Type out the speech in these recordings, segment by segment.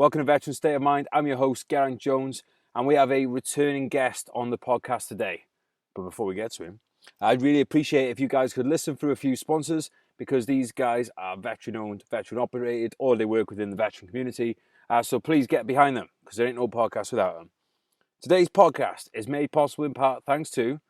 Welcome to Veteran State of Mind. I'm your host, Geraint Jones, and we have a returning guest on the podcast today. But before we get to him, I'd really appreciate if you guys could listen through a few sponsors, because these guys are veteran-owned, veteran-operated, or they work within the veteran community. So please get behind them, because there ain't no podcast without them. Today's podcast is made possible in part thanks to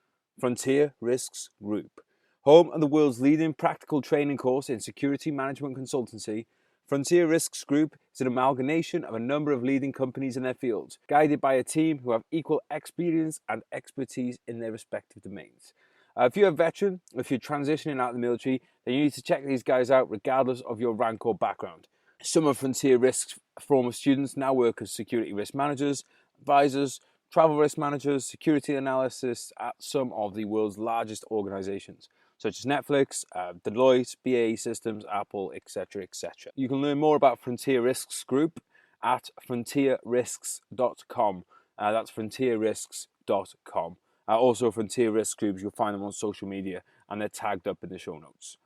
Frontier Risks Group. Home of the world's leading practical training course in security management consultancy, Frontier Risks Group is an amalgamation of a number of leading companies in their fields, guided by a team who have equal experience and expertise in their respective domains. If you're a veteran, or if you're transitioning out of the military, then you need to check these guys out regardless of your rank or background. Some of Frontier Risks' former students now work as security risk managers, advisors, travel risk managers, security analysts at some of the world's largest organizations, such as Netflix, Deloitte, BAE Systems, Apple, etc., etc. You can learn more about Frontier Risks Group at frontierrisks.com. That's frontierrisks.com. Also, Frontier Risks Groups, you'll find them on social media, and they're tagged up in the show notes.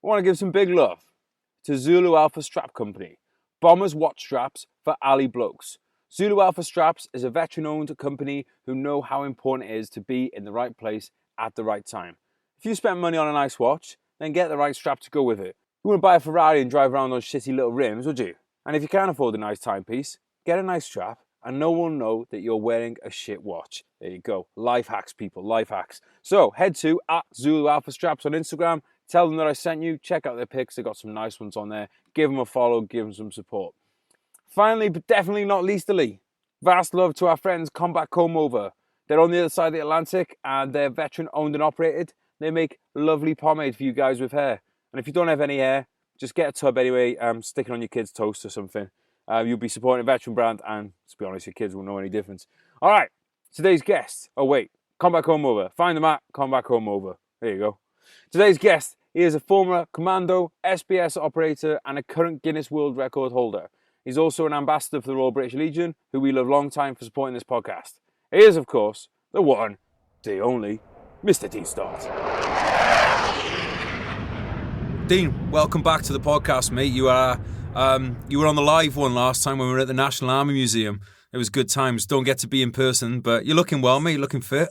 I want to give some big love to Zulu Alpha Strap Company, Bombers watch straps for alley blokes. Zulu Alpha Straps is a veteran-owned company who know how important it is to be in the right place at the right time. If you spend money on a nice watch, then get the right strap to go with it. You wouldn't buy a Ferrari and drive around those shitty little rims, would you? And if you can't afford a nice timepiece, get a nice strap and no one will know that you're wearing a shit watch. There you go. Life hacks, people. Life hacks. So head to @Zulu Alpha Straps on Instagram. Tell them that I sent you. Check out their pics. They've got some nice ones on there. Give them a follow. Give them some support. Finally, but definitely not leastily, vast love to our friends Combat Comb Over. They're on the other side of the Atlantic and they're veteran owned and operated. They make lovely pomade for you guys with hair. And if you don't have any hair, just get a tub anyway, stick it on your kid's toast or something. You'll be supporting a veteran brand, and to be honest, your kids won't know any difference. All right, today's guest. Oh wait, Combat Comb Over. Find them at Combat Comb Over. There you go. Today's guest, he is a former commando, SBS operator, and a current Guinness World Record holder. He's also an ambassador for the Royal British Legion, who we love long time for supporting this podcast. He is, of course, the one, the only, Mr. Dean Stott. Dean, welcome back to the podcast, mate. You were on the live one last time when we were at the National Army Museum. It was good times. Don't get to be in person, but you're looking well, mate. You're looking fit.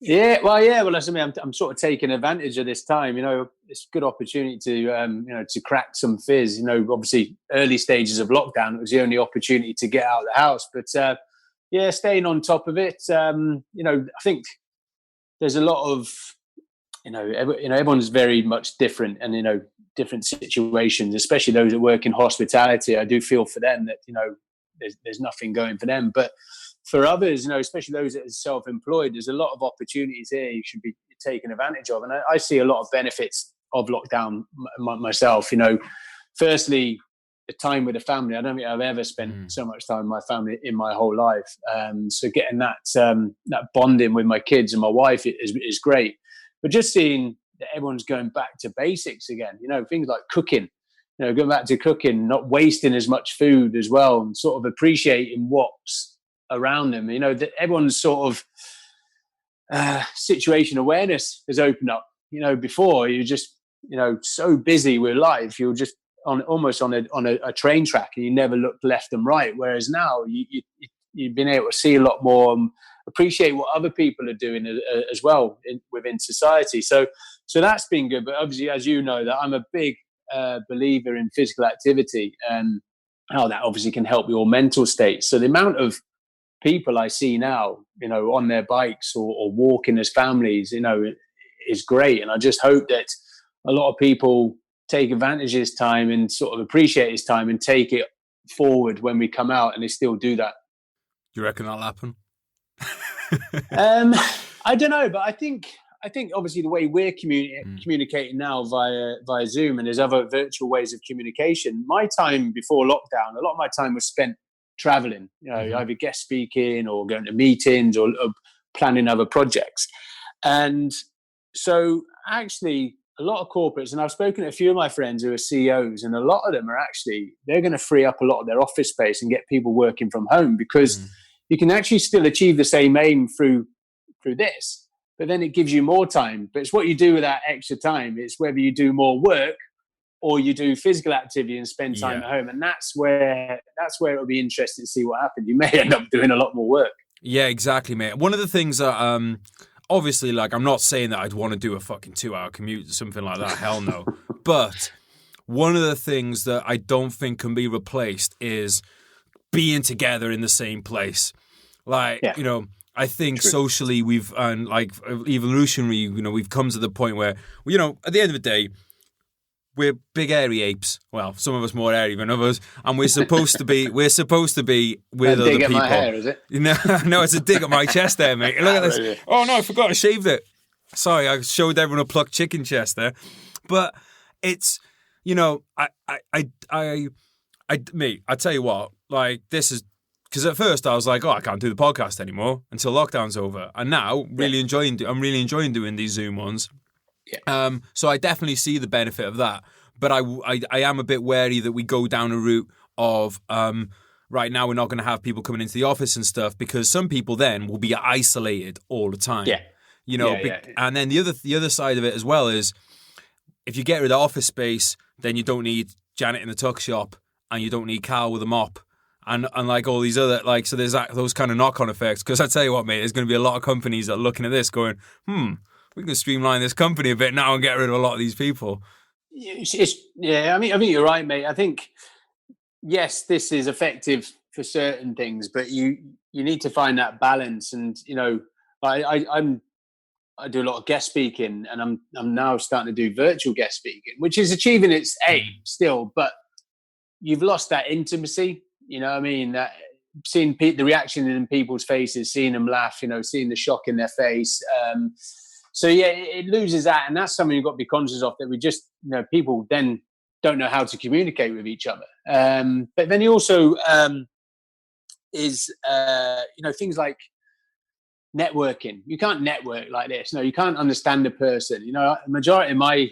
Well, that's me. I'm sort of taking advantage of this time. It's a good opportunity to, to crack some fizz. Obviously, early stages of lockdown, it was the only opportunity to get out of the house. But staying on top of it. I think there's a lot of, everyone's very much different, and different situations, especially those that work in hospitality. I do feel for them that there's nothing going for them, but for others, especially those that are self-employed, there's a lot of opportunities here you should be taking advantage of. And I see a lot of benefits of lockdown myself. Firstly, the time with the family. I don't think I've ever spent so much time with my family in my whole life. So getting that bonding with my kids and my wife is great. But just seeing that everyone's going back to basics again, things like cooking, going back to cooking, not wasting as much food as well, and sort of appreciating what's around them. That everyone's sort of situation awareness has opened up. Before you're just so busy with life, you're just almost on a train track, and you never looked left and right. Whereas now you've been able to see a lot more, appreciate what other people are doing as well within society. So that's been good. But obviously, as you know, that I'm a big believer in physical activity and how that obviously can help your mental state. So the amount of people I see now, on their bikes or walking as families, is great. And I just hope that a lot of people take advantage of this time and sort of appreciate this time and take it forward when we come out, and they still do that. Do you reckon that'll happen? I don't know, but I think obviously the way we're communicating now via Zoom, and there's other virtual ways of communication. My time before lockdown, a lot of my time was spent traveling, either guest speaking or going to meetings or planning other projects. And so actually a lot of corporates, and I've spoken to a few of my friends who are CEOs, and a lot of them are they're going to free up a lot of their office space and get people working from home, because you can actually still achieve the same aim through this, but then it gives you more time. But it's what you do with that extra time. It's whether you do more work or you do physical activity and spend time at home. And that's where it'll be interesting to see what happens. You may end up doing a lot more work. Yeah, exactly, mate. One of the things that, obviously, like, I'm not saying that I'd want to do a fucking 2-hour commute or something like that. Hell no. But one of the things that I don't think can be replaced is being together in the same place. Like, you know, I think socially we've, like, evolutionary, you know, we've come to the point where, you know, at the end of the day, we're big airy apes. Well, some of us more airy than others, and we're supposed to be with other dig people. At my hair, is it? No, it's a dig at my chest there, mate. Look at this. Really? Oh no, I forgot I shaved it. Sorry, I showed everyone a plucked chicken chest there. But it's, you know, mate, I tell you what, like, this is, because at first I was like, oh, I can't do the podcast anymore until lockdown's over, and now I'm really enjoying doing these Zoom ones. Yeah. So I definitely see the benefit of that, but I am a bit wary that we go down a route of right now we're not going to have people coming into the office and stuff, because some people then will be isolated all the time. Yeah. You know, and then the other side of it as well is, if you get rid of office space, then you don't need Janet in the tuck shop, and you don't need Carl with a mop. And like all these other, like, so there's those kind of knock-on effects. Because I tell you what, mate, there's going to be a lot of companies that are looking at this going, we can streamline this company a bit now and get rid of a lot of these people. I think you're right, mate. I think, yes, this is effective for certain things, but you need to find that balance. And, you know, I do a lot of guest speaking, and I'm now starting to do virtual guest speaking, which is achieving its aim still, but you've lost that intimacy. You know what I mean? That seeing the reaction in people's faces, seeing them laugh, you know, seeing the shock in their face. So yeah, it loses that, and that's something you've got to be conscious of. That we just, you know, people then don't know how to communicate with each other. But then you also you know, things like networking. You can't network like this. No, you can't understand a person. You know, the majority of my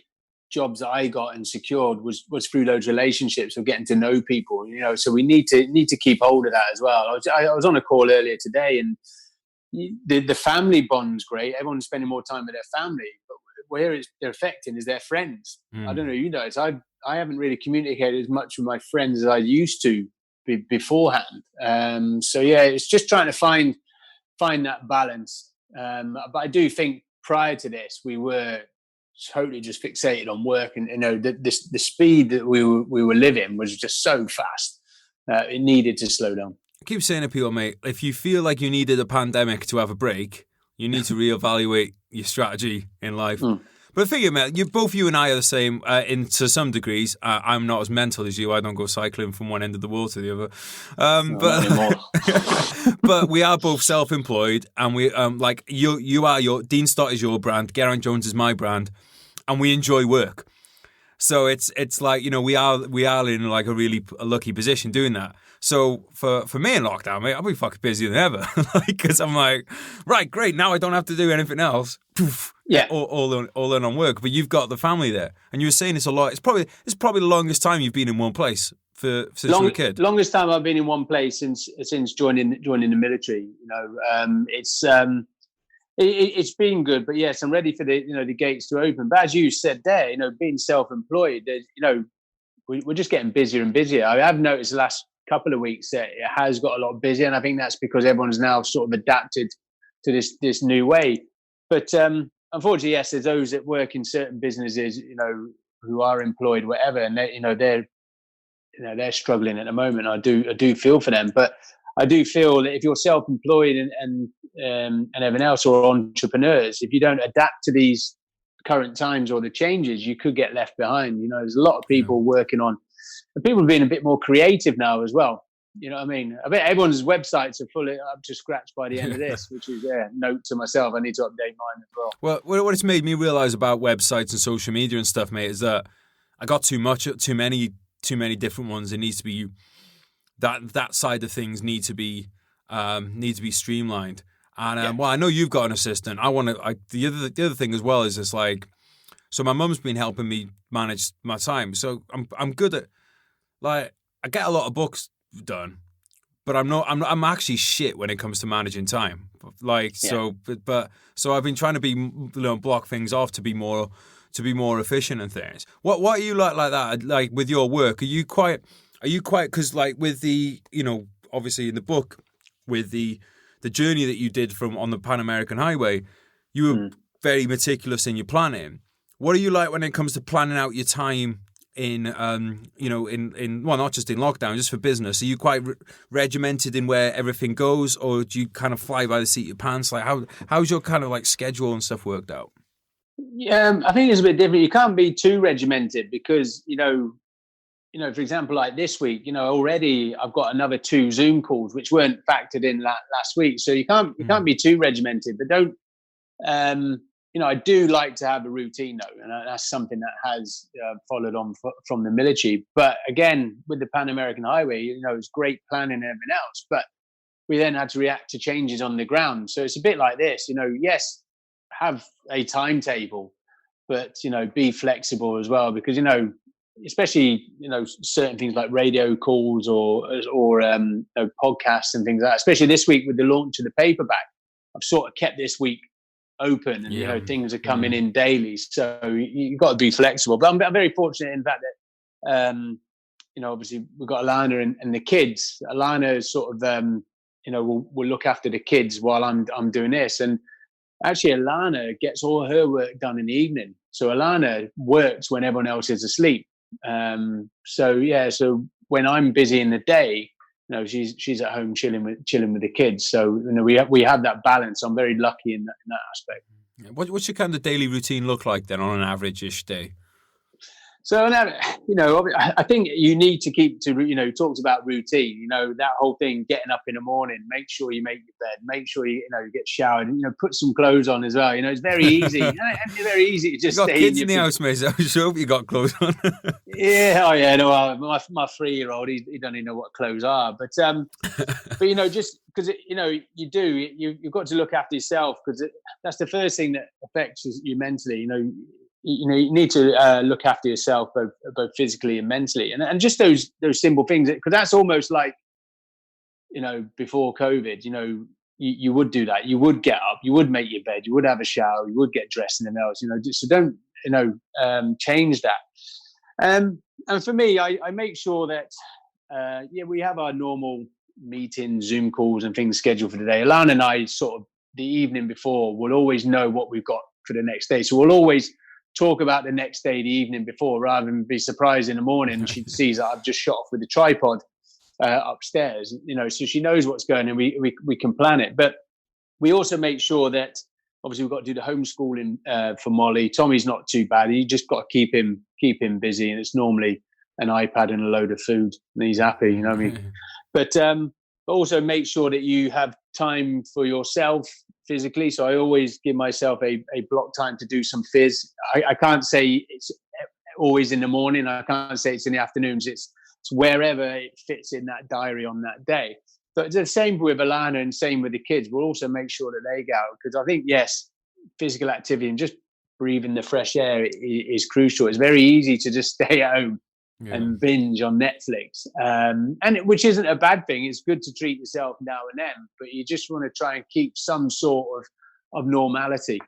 jobs that I got and secured was through those relationships of getting to know people. You know, so we need to keep hold of that as well. I was on a call earlier today, and the family bond's great. Everyone's spending more time with their family, but where they're affecting is their friends. I don't know, you guys. I haven't really communicated as much with my friends as I used to beforehand. So yeah, it's just trying to find that balance. But I do think prior to this, we were totally just fixated on work, and you know, the speed that we were living was just so fast. It needed to slow down. I keep saying to people, mate, if you feel like you needed a pandemic to have a break, you need to reevaluate your strategy in life. But figure, mate, both you and I are the same to some degrees. I'm not as mental as you. I don't go cycling from one end of the world to the other. But we are both self-employed, and we like you are your Dean Stott is your brand, Geraint Jones is my brand, and we enjoy work. So it's like, you know, we are in like a really lucky position doing that. So for me in lockdown, mate, I'll be fucking busier than ever. Because I'm like, right, great, now I don't have to do anything else. Poof, yeah, all in on work. But you've got the family there, and you were saying it's a lot. It's probably the longest time you've been in one place since you were a kid. Longest time I've been in one place since joining the military. You know, it's been good, but yes, I'm ready for the gates to open. But as you said there, you know, being self-employed, you know, we're just getting busier and busier. I have noticed the last couple of weeks that it has got a lot busier, and I think that's because everyone's now sort of adapted to this new way. But unfortunately, yes, there's those that work in certain businesses, you know, who are employed, whatever, and they're struggling at the moment. I do feel for them, but I do feel that if you're self-employed and everything else, or entrepreneurs, if you don't adapt to these current times or the changes, you could get left behind. You know, there's a lot of people working on, and people are being a bit more creative now as well. You know what I mean? I bet everyone's websites are fully up to scratch by the end of this, which is note to myself. I need to update mine as well. Well, what it's made me realize about websites and social media and stuff, mate, is that I got too many different ones. It needs to be that side of things need to be streamlined. And well, I know you've got an assistant. The other thing as well is it's like, so my mum's been helping me manage my time. So I'm good at, like, I get a lot of books done, but I'm actually shit when it comes to managing time. Like, so I've been trying to be, you know, block things off to be more to be more efficient and things. What are you like that? Like with your work, are you quite? Because like with the, obviously in the book, with the journey that you did from on the Pan American Highway, you were very meticulous in your planning. What are you like when it comes to planning out your time in, well, not just in lockdown, just for business? Are you quite regimented in where everything goes, or do you kind of fly by the seat of your pants? Like how's your kind of like schedule and stuff worked out? Yeah, I think it's a bit different. You can't be too regimented because, for example, like this week, already I've got another 2 Zoom calls which weren't factored in last week. So you can't be too regimented, but don't. I do like to have a routine though, and that's something that has followed on from the military. But again, with the Pan American Highway, it's great planning and everything else, but we then had to react to changes on the ground. So it's a bit like this, yes, have a timetable, but be flexible as well, because especially certain things like radio calls or podcasts and things like that. Especially this week with the launch of the paperback, I've sort of kept this week open, and things are coming in daily. So you've got to be flexible. But I'm very fortunate in the fact that obviously we've got Alana and the kids. Alana is sort of will look after the kids while I'm doing this, and actually Alana gets all her work done in the evening. So Alana works when everyone else is asleep. So when I'm busy in the day, she's at home chilling with the kids. So we have that balance. I'm very lucky in that aspect. What's your kind of daily routine look like then on an average-ish day? So, I think you need to keep to, talked about routine, that whole thing, getting up in the morning, make sure you make your bed, make sure you get showered, put some clothes on as well. It's very easy. It's very easy to just you got stay kids in the house, mate. I sure hope you got clothes on. Yeah. Oh, yeah. No, my 3-year-old, he don't even know what clothes are. But just because, you've got to look after yourself, because that's the first thing that affects you mentally. You need to look after yourself both physically and mentally, and just those simple things, because that's almost like before COVID. You would do that. You would get up. You would make your bed. You would have a shower. You would get dressed and everything else. So don't change that. And for me, I make sure that we have our normal meetings, Zoom calls, and things scheduled for the day. Alana and I sort of the evening before will always know what we've got for the next day, so we'll always talk about the next day the evening before, rather than be surprised in the morning she sees that I've just shot off with the tripod upstairs, so she knows what's going on, and we can plan it. But we also make sure that obviously we've got to do the homeschooling for Molly. Tommy's not too bad. You just got to keep him busy, and it's normally an iPad and a load of food, and he's happy, But also make sure that you have time for yourself physically. So I always give myself a block time to do some phys. I can't say it's always in the morning. I can't say it's in the afternoons. It's wherever it fits in that diary on that day. But the same with Alana and same with the kids. We'll also make sure that they go, because I think, yes, physical activity and just breathing the fresh air is crucial. It's very easy to just stay at home and binge on Netflix, which isn't a bad thing. It's good to treat yourself now and then, but you just want to try and keep some sort of normality.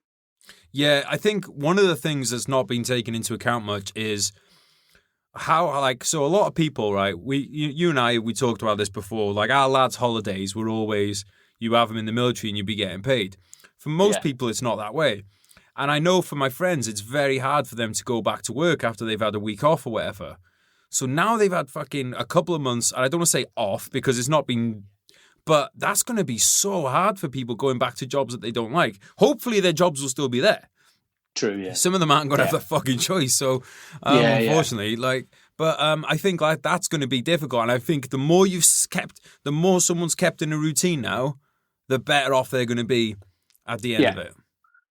Yeah, I think one of the things that's not been taken into account much is how, so a lot of people, right? You and I, we talked about this before. Like our lads' holidays were always, you have them in the military and you'd be getting paid. For most people, it's not that way. And I know for my friends, it's very hard for them to go back to work after they've had a week off or whatever. So now they've had fucking a couple of months, and I don't want to say off because it's not been, but that's going to be so hard for people going back to jobs that they don't like. Hopefully their jobs will still be there. True, yeah. Some of them aren't going to have the fucking choice. So unfortunately, I think like that's going to be difficult. And I think the more someone's kept in a routine now, the better off they're going to be at the end of it.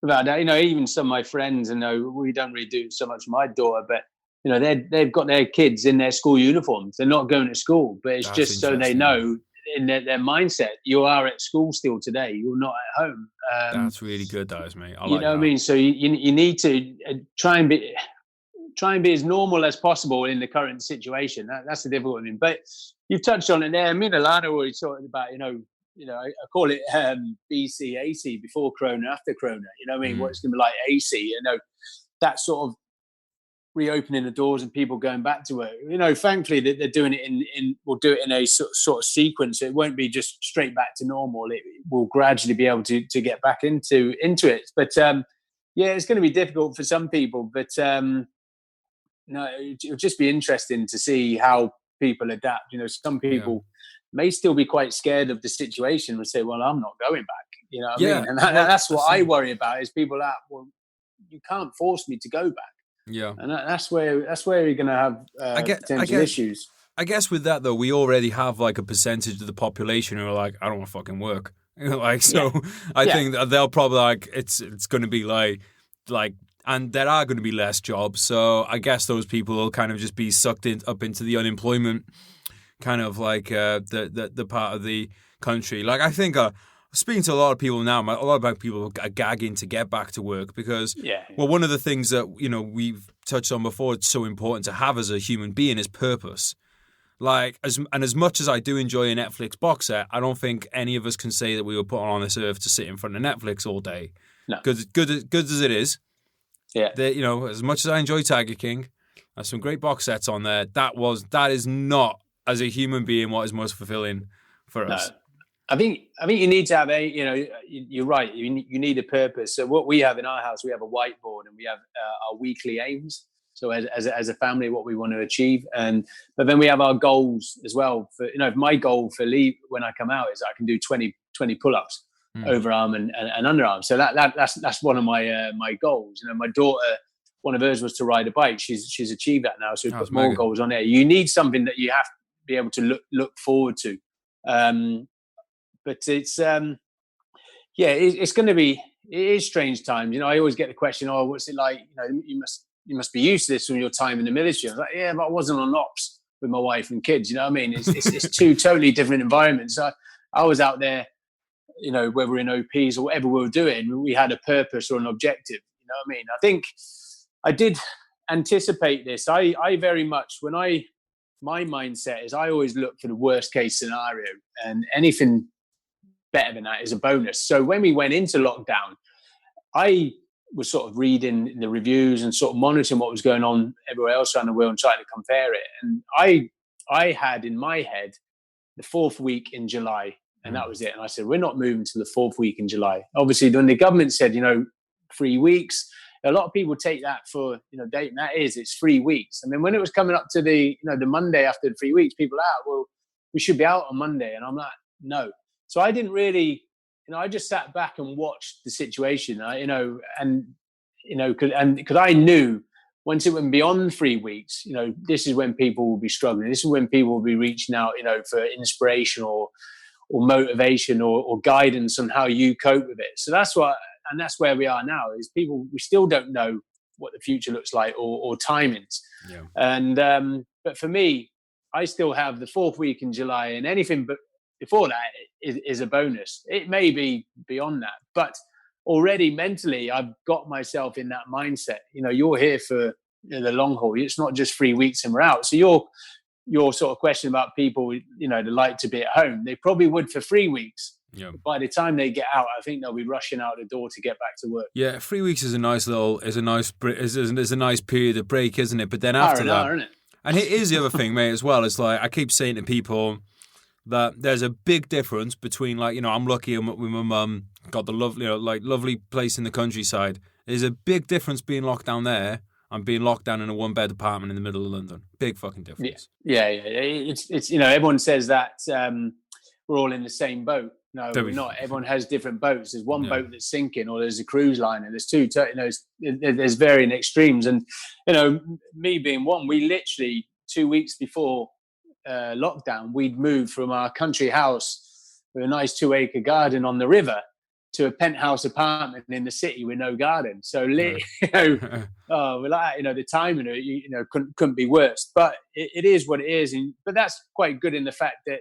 But, even some of my friends, we don't really do so much with my daughter, but they've got their kids in their school uniforms. They're not going to school, but it's just so they know in their mindset, you are at school still today. You're not at home. That's really good, that is, mate. What I mean? So you need to try and be as normal as possible in the current situation. That's the difficult thing. But you've touched on it there. Me and Alana already talked about, I call it BC, AC, before Corona, after Corona. What it's going to be like AC. That sort of reopening the doors and people going back to work. Thankfully they're doing it we'll do it in a sort of sequence. It won't be just straight back to normal. It will gradually be able to get back into it. But it's going to be difficult for some people. But it'll just be interesting to see how people adapt. Some people may still be quite scared of the situation and say, "Well, I'm not going back." You know what I mean? And that's what I worry about is people that, well, you can't force me to go back. Yeah, and that's where you're going to have potential issues. I guess with that though, we already have like a percentage of the population who are like, I don't want to fucking work. I think that they'll probably like it's going to be like, and there are going to be less jobs. So I guess those people will kind of just be sucked up into the unemployment kind of like the part of the country. Like I think. Speaking to a lot of people now, a lot of people are gagging to get back to work because, well, one of the things that, we've touched on before, it's so important to have as a human being is purpose. Like, as much as I do enjoy a Netflix box set, I don't think any of us can say that we were put on this earth to sit in front of Netflix all day. No. Good as it is. Yeah. As much as I enjoy Tiger King, there's some great box sets on there. That is not, as a human being, what is most fulfilling for us. I think you need to have you're right. You need a purpose. So what we have in our house, we have a whiteboard and we have our weekly aims. So as a family, what we want to achieve, but then we have our goals as well. For my goal for leave when I come out is I can do 20 pull-ups, overarm and underarm. So that's one of my goals. My daughter, one of hers was to ride a bike. She's achieved that now. So we put more goals on there. You need something that you have to be able to look forward to. But it's it's going to be, it is strange times. I always get the question, "Oh, what's it like? You must be used to this from your time in the military." I was like, "Yeah, but I wasn't on ops with my wife and kids." You know what I mean? It's two totally different environments. I was out there, whether in OPs or whatever we were doing, we had a purpose or an objective. You know what I mean? I think I did anticipate this. I very much, my mindset is I always look for the worst case scenario, and anything better than that is a bonus. So when we went into lockdown, I was sort of reading the reviews and sort of monitoring what was going on everywhere else around the world and trying to compare it. And I had in my head the 4th week in July, and that was it. And I said, we're not moving to the 4th week in July. Obviously, when the government said, 3 weeks, a lot of people take that for, date, and it's 3 weeks. And then when it was coming up to the Monday after the 3 weeks, people are out, well, we should be out on Monday. And I'm like, no. So I didn't really, I just sat back and watched the situation, because I knew once it went beyond 3 weeks, this is when people will be struggling. This is when people will be reaching out, for inspiration or motivation or guidance on how you cope with it. So that's where we are now, is people, we still don't know what the future looks like or timings. Yeah. And, but for me, I still have the 4th week in July, and anything but before that is a bonus. It may be beyond that, but already mentally, I've got myself in that mindset. You're here for the long haul. It's not just 3 weeks and we're out. So your sort of question about people, they like to be at home. They probably would for 3 weeks. Yeah. By the time they get out, I think they'll be rushing out the door to get back to work. Yeah, 3 weeks is a nice period of break, isn't it? But then after that, isn't it? And here's the other thing, mate, as well. It's like I keep saying to people that there's a big difference between, I'm lucky with my mum, got the lovely place in the countryside. There's a big difference being locked down there and being locked down in a 1-bed apartment in the middle of London. Big fucking difference. Yeah. It's everyone says that we're all in the same boat. No, we're not. Everyone has different boats. There's one boat that's sinking, or there's a cruise line, and there's two. There's varying extremes. And me being one, we literally 2 weeks before lockdown, we'd moved from our country house with a nice 2-acre garden on the river to a penthouse apartment in the city with no garden. So, we're like, the timing of it, couldn't be worse. But it is what it is. But that's quite good in the fact that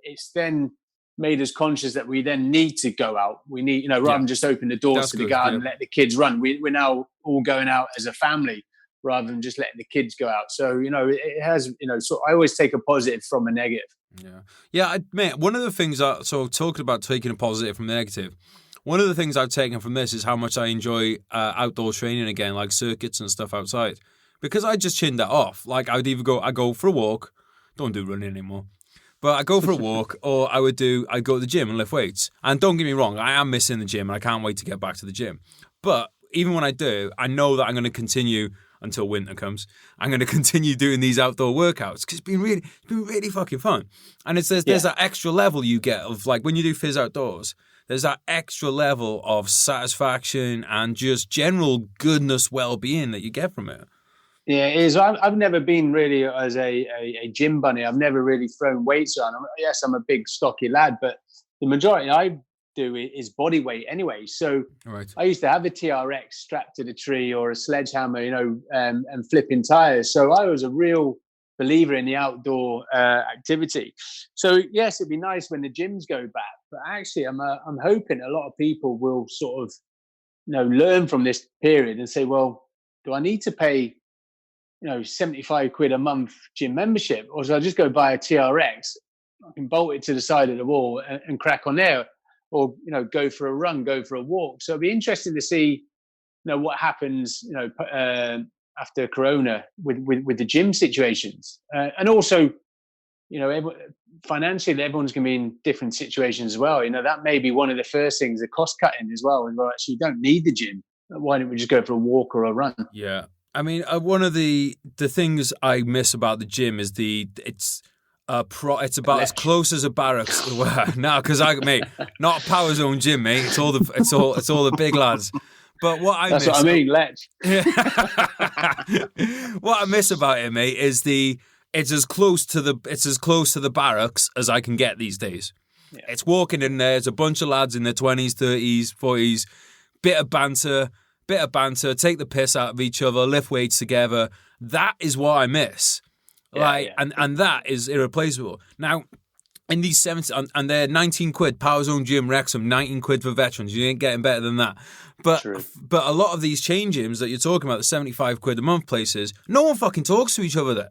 it's then made us conscious that we then need to go out. We need, rather than just open the doors to the garden and let the kids run. We're now all going out as a family rather than just letting the kids go out. So, it has, so I always take a positive from a negative. Yeah, mate, one of the things, talking about taking a positive from the negative, one of the things I've taken from this is how much I enjoy outdoor training again, like circuits and stuff outside. because I just chinned that off. Like I go for a walk, don't do running anymore. But I go for a walk, or I'd go to the gym and lift weights. And don't get me wrong, I am missing the gym, and I can't wait to get back to the gym. But even when I do, I know that I'm going to continue until winter comes. I'm going to continue doing these outdoor workouts because it's been really fucking fun. And there's that extra level you get of like when you do phys outdoors. There's that extra level of satisfaction and just general goodness, well-being that you get from it. Yeah, it is. I've never been really as a gym bunny. I've never really thrown weights around. Yes, I'm a big stocky lad, but the majority I do is body weight anyway. So I used to have a TRX strapped to the tree or a sledgehammer, and flipping tires. So I was a real believer in the outdoor activity. So yes, it'd be nice when the gyms go back, but actually I'm hoping a lot of people will sort of, learn from this period and say, well, do I need to pay 75 quid a month gym membership, or should I just go buy a TRX? I can bolt it to the side of the wall and crack on there, or go for a run, go for a walk. So it'd be interesting to see what happens after Corona with the gym situations, and also financially everyone's going to be in different situations as well. That may be one of the first things, the cost cutting as well. Well, actually, you don't need the gym. Why don't we just go for a walk or a run? Yeah. I mean, one of the things I miss about the gym is it's about as close as a barracks. No, because not a power zone gym, mate. It's all the big lads. But that's what I mean, Lech. What I miss about it, mate, is it's as close to the barracks as I can get these days. Yeah. It's walking in there. There's a bunch of lads in their 20s, 30s, 40s, bit of banter, take the piss out of each other, lift weights together. That is what I miss. And that is irreplaceable. Now, in these 70s, and they're 19 quid, Power Zone Gym, Wrexham, 19 quid for veterans. You ain't getting better than that. But a lot of these chain gyms that you're talking about, the 75 quid a month places, no one fucking talks to each other there.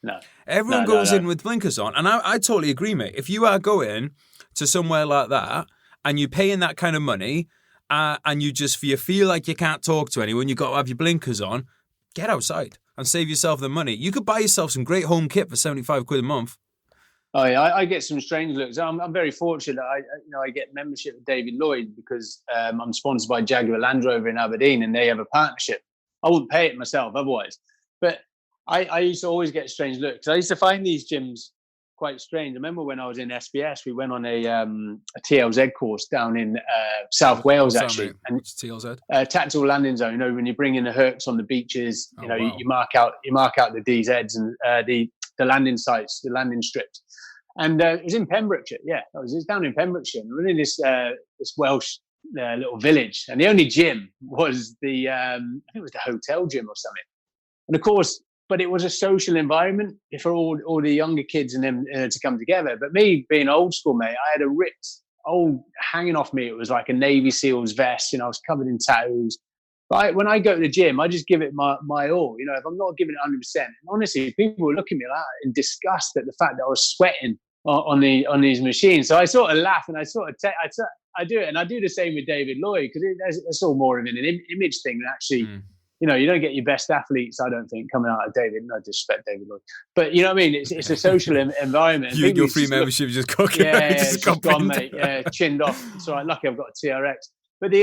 No. Everyone goes in with blinkers on. And I totally agree, mate. If you are going to somewhere like that and you're paying that kind of money, and you feel like you can't talk to anyone, you've got to have your blinkers on, get outside and save yourself the money. You could buy yourself some great home kit for 75 quid a month. Oh yeah, I get some strange looks. I'm very fortunate that I get membership with David Lloyd because I'm sponsored by Jaguar Land Rover in Aberdeen and they have a partnership. I wouldn't pay it myself otherwise. But I used to always get strange looks. I used to find these gyms quite strange. I remember when I was in SBS, we went on a TLZ course down in South Wales, actually. And what's TLZ? Tactical landing zone. When you bring in the hercs on the beaches, wow. you mark out the DZs and the landing sites, the landing strips. And it was in Pembrokeshire. Yeah, it was down in Pembrokeshire. We're in this Welsh little village, and the only gym was I think it was the hotel gym or something. And of course. But it was a social environment for all the younger kids and them to come together. But me being old school, mate, I had a ripped old hanging off me. It was like a Navy SEALs vest. I was covered in tattoos. But when I go to the gym, I just give it my all. If I'm not giving it 100%, and honestly, people were looking at me like that in disgust at the fact that I was sweating on these machines. So I sort of laugh and I do it, and I do the same with David Lloyd because it's all more of an image thing than actually. You don't get your best athletes, I don't think, coming out of David. No disrespect, David Lloyd. But you know what I mean? It's a social environment. You and your free membership just cooking. Yeah, it's just gone, mate. Yeah, chinned off. It's all right. Lucky I've got a TRX. But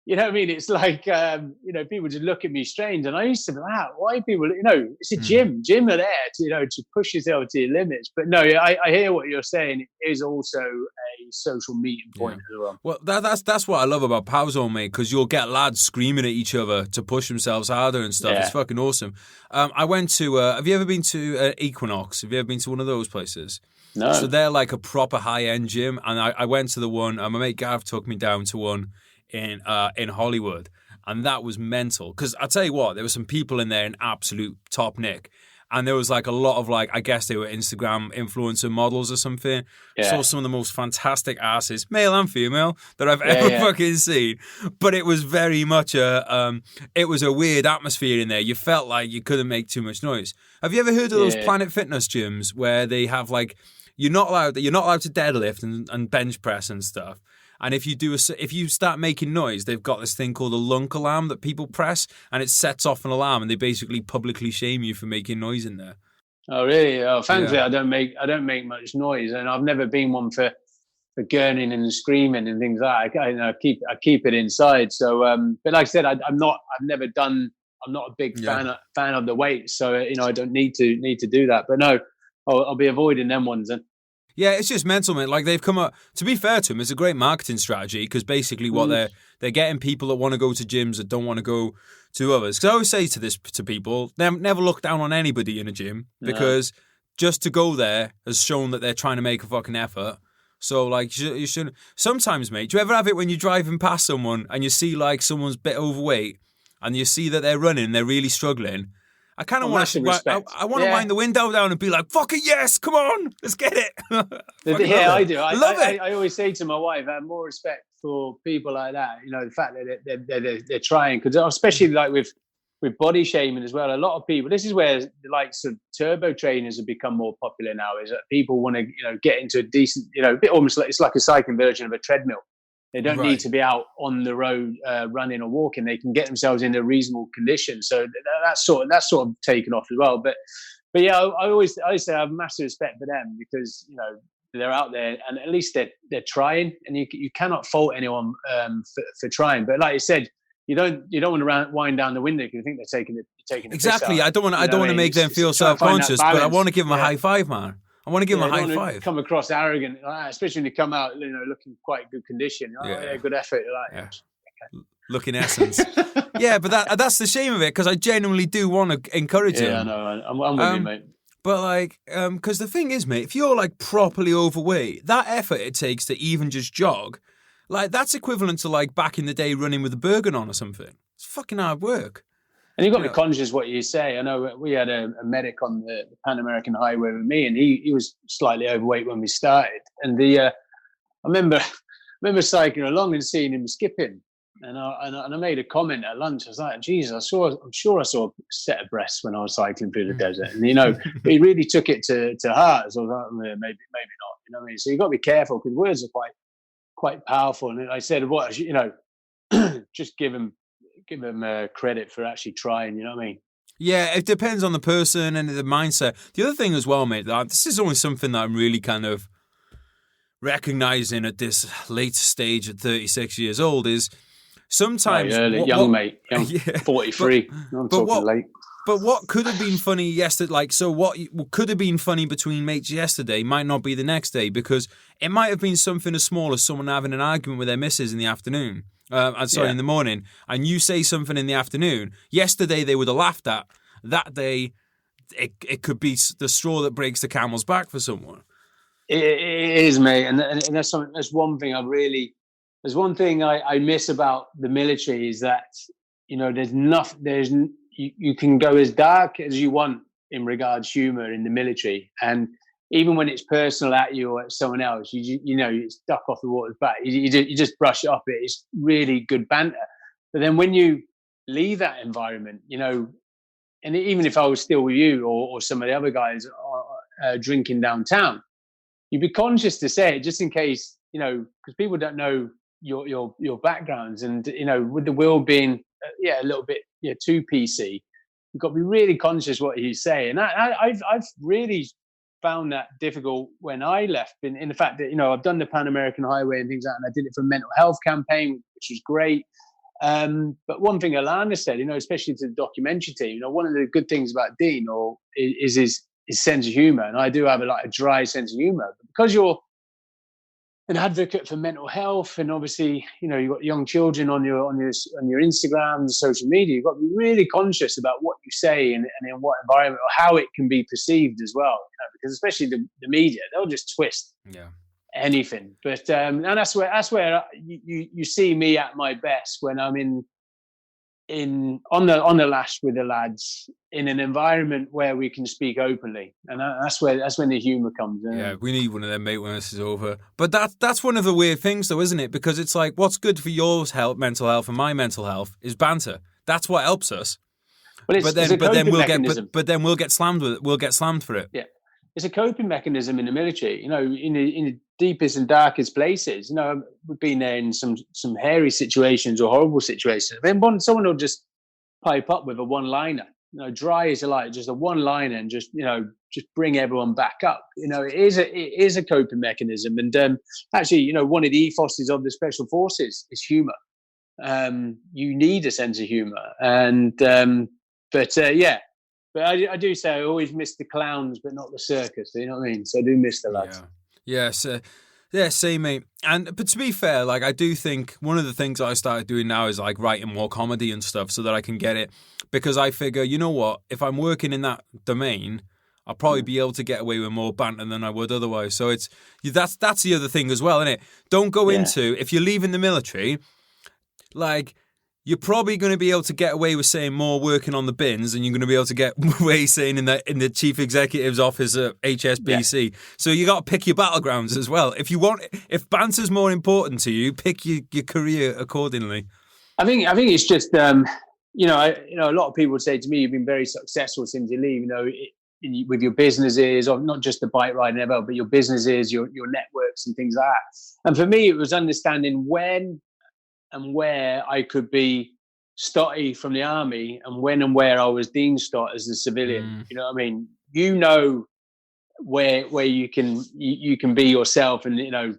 you know what I mean? It's like, people just look at me strange. And I used to be like, why people, it's a gym. Gym are there to push yourself to your limits. But no, I hear what you're saying. It is also a social meeting point as well. Well, that's what I love about Power Zone, mate, because you'll get lads screaming at each other to push themselves harder and stuff. Yeah. It's fucking awesome. I went to, have you ever been to Equinox? Have you ever been to one of those places? No. So they're like a proper high-end gym. And I went to the one, my mate Gav took me down to one in Hollywood, and that was mental because I tell you what, there were some people in there in absolute top nick, and there was like a lot of I guess they were Instagram influencer models or something. Saw some of the most fantastic asses, male and female, that I've ever fucking seen. But it was very much it was a weird atmosphere in there. You felt like you couldn't make too much noise. Have you ever heard of those Planet Fitness gyms where they have you're not allowed to deadlift and bench press and stuff? And if you start making noise, they've got this thing called a lunk alarm that people press, and it sets off an alarm, and they basically publicly shame you for making noise in there. Oh really? Oh, thankfully I don't make much noise, and I've never been one for gurning and screaming and things like that. I keep it inside. So, but like I said, I'm not a big fan of the weights, so I don't need to do that. But no, I'll be avoiding them ones then. Yeah, it's just mental, man. Like they've come up. To be fair to them, it's a great marketing strategy because basically what they're getting people that want to go to gyms that don't want to go to others. Because I always say to people, never look down on anybody in a gym because just to go there has shown that they're trying to make a fucking effort. So like you shouldn't. Sometimes, mate, do you ever have it when you're driving past someone and you see like someone's a bit overweight and you see that they're running, they're really struggling? I kind of want to. I want to wind the window down and be like, "Fuck it, yes, come on, let's get it." I do. I love it. I always say to my wife, I have more respect for people like that. The fact that they're trying, because especially like with body shaming as well. A lot of people. This is where the likes of turbo trainers have become more popular now. Is that people want to get into a decent, a bit almost like it's like a cycling version of a treadmill. They don't need to be out on the road running or walking. They can get themselves in a reasonable condition. So that's sort of taken off as well. But yeah, I always say I have massive respect for them because they're out there and at least they're trying, and you cannot fault anyone for trying. But like you said, you don't want to wind down the window because you think they're taking the exactly. Piss out. I don't want to make them feel self-conscious, but I want to give them a high five, man. I want to give him a high five. Come across arrogant, especially when you come out, looking quite good condition. Good effort. Looking essence. Yeah, but that's the shame of it because I genuinely do want to encourage him. Yeah, I know. I'm with you, mate. But because the thing is, mate, if you're like properly overweight, that effort it takes to even just jog, like that's equivalent to like back in the day running with a burger on or something. It's fucking hard work. And you've got to be conscious what you say. I know we had a medic on the Pan American Highway with me, and he was slightly overweight when we started. And I remember cycling along and seeing him skipping. And I made a comment at lunch. I was like, "Jesus, I'm sure I saw a set of breasts when I was cycling through the desert." And he really took it to heart. So I was like, maybe not. You know what I mean? So you've got to be careful because words are quite powerful. And I said, "What? Just give him credit for actually trying." You know what I mean? Yeah, it depends on the person and the mindset. The other thing as well, mate, this is only something that I'm really kind of recognizing at this late stage at 36 years old is sometimes... young, 43. I'm talking late. But what could have been funny yesterday, what could have been funny between mates yesterday might not be the next day because it might have been something as small as someone having an argument with their missus in the afternoon. In the morning, and you say something in the afternoon. Yesterday they would have laughed at. That day, it could be the straw that breaks the camel's back for someone. It is, mate, and that's something. That's one thing There's one thing I miss about the military is that there's nothing. You can go as dark as you want in regards humour in the military, and even when it's personal at you or at someone else, it's duck off the water's back. You just brush it off. It's really good banter. But then when you leave that environment, and even if I was still with you or some of the other guys drinking downtown, you'd be conscious to say it just in case, because people don't know your backgrounds. And, with the world being, a little bit too PC, you've got to be really conscious what you say. And I've really found that difficult when I left in the fact that I've done the Pan American Highway and things like that, and I did it for a mental health campaign, which was great. But one thing Alana said, especially to the documentary team, one of the good things about Dean is his sense of humor, and I do have a dry sense of humor, but because you're an advocate for mental health, and obviously you've got young children on your Instagram and social media, you've got to be really conscious about what you say and in what environment or how it can be perceived as well, because especially the media, they'll just twist anything. But and that's where you see me at my best, when I'm on the lash with the lads in an environment where we can speak openly, and that's when the humour comes in. Yeah, we need one of them, mate, when this is over. But that's one of the weird things, though, isn't it? Because it's like what's good for your mental health and my mental health is banter. That's what helps us. But then we'll get slammed with it. We'll get slammed for it. Yeah. it's a coping mechanism in the military. In the deepest and darkest places. We've been there in some hairy situations or horrible situations. Then someone will just pipe up with a one-liner. Dry as you like, just a one-liner, and just bring everyone back up. It is a coping mechanism, and actually, one of the ethoses of the special forces is humor. You need a sense of humor, and but I do say I always miss the clowns, but not the circus. You know what I mean? So I do miss the lads. Yeah, same, mate. But to be fair, like, I do think one of the things I started doing now is like writing more comedy and stuff so that I can get it, because I figure, you know what, if I'm working in that domain, I'll probably be able to get away with more banter than I would otherwise. So that's the other thing as well, isn't it? Don't go into, if you're leaving the military, like, you're probably going to be able to get away with saying more working on the bins than you're going to be able to get away saying in the chief executive's office at HSBC. Yeah. So you got to pick your battlegrounds as well. If banter's more important to you, pick your career accordingly. I think it's just a lot of people would say to me, you've been very successful since you leave. With your businesses, or not just the bike riding ever, but your businesses, your networks and things like that. And for me, it was understanding when and where I could be Stotty from the army, and when and where I was Dean Stott as a civilian. You know what I mean? Where you can be yourself, and and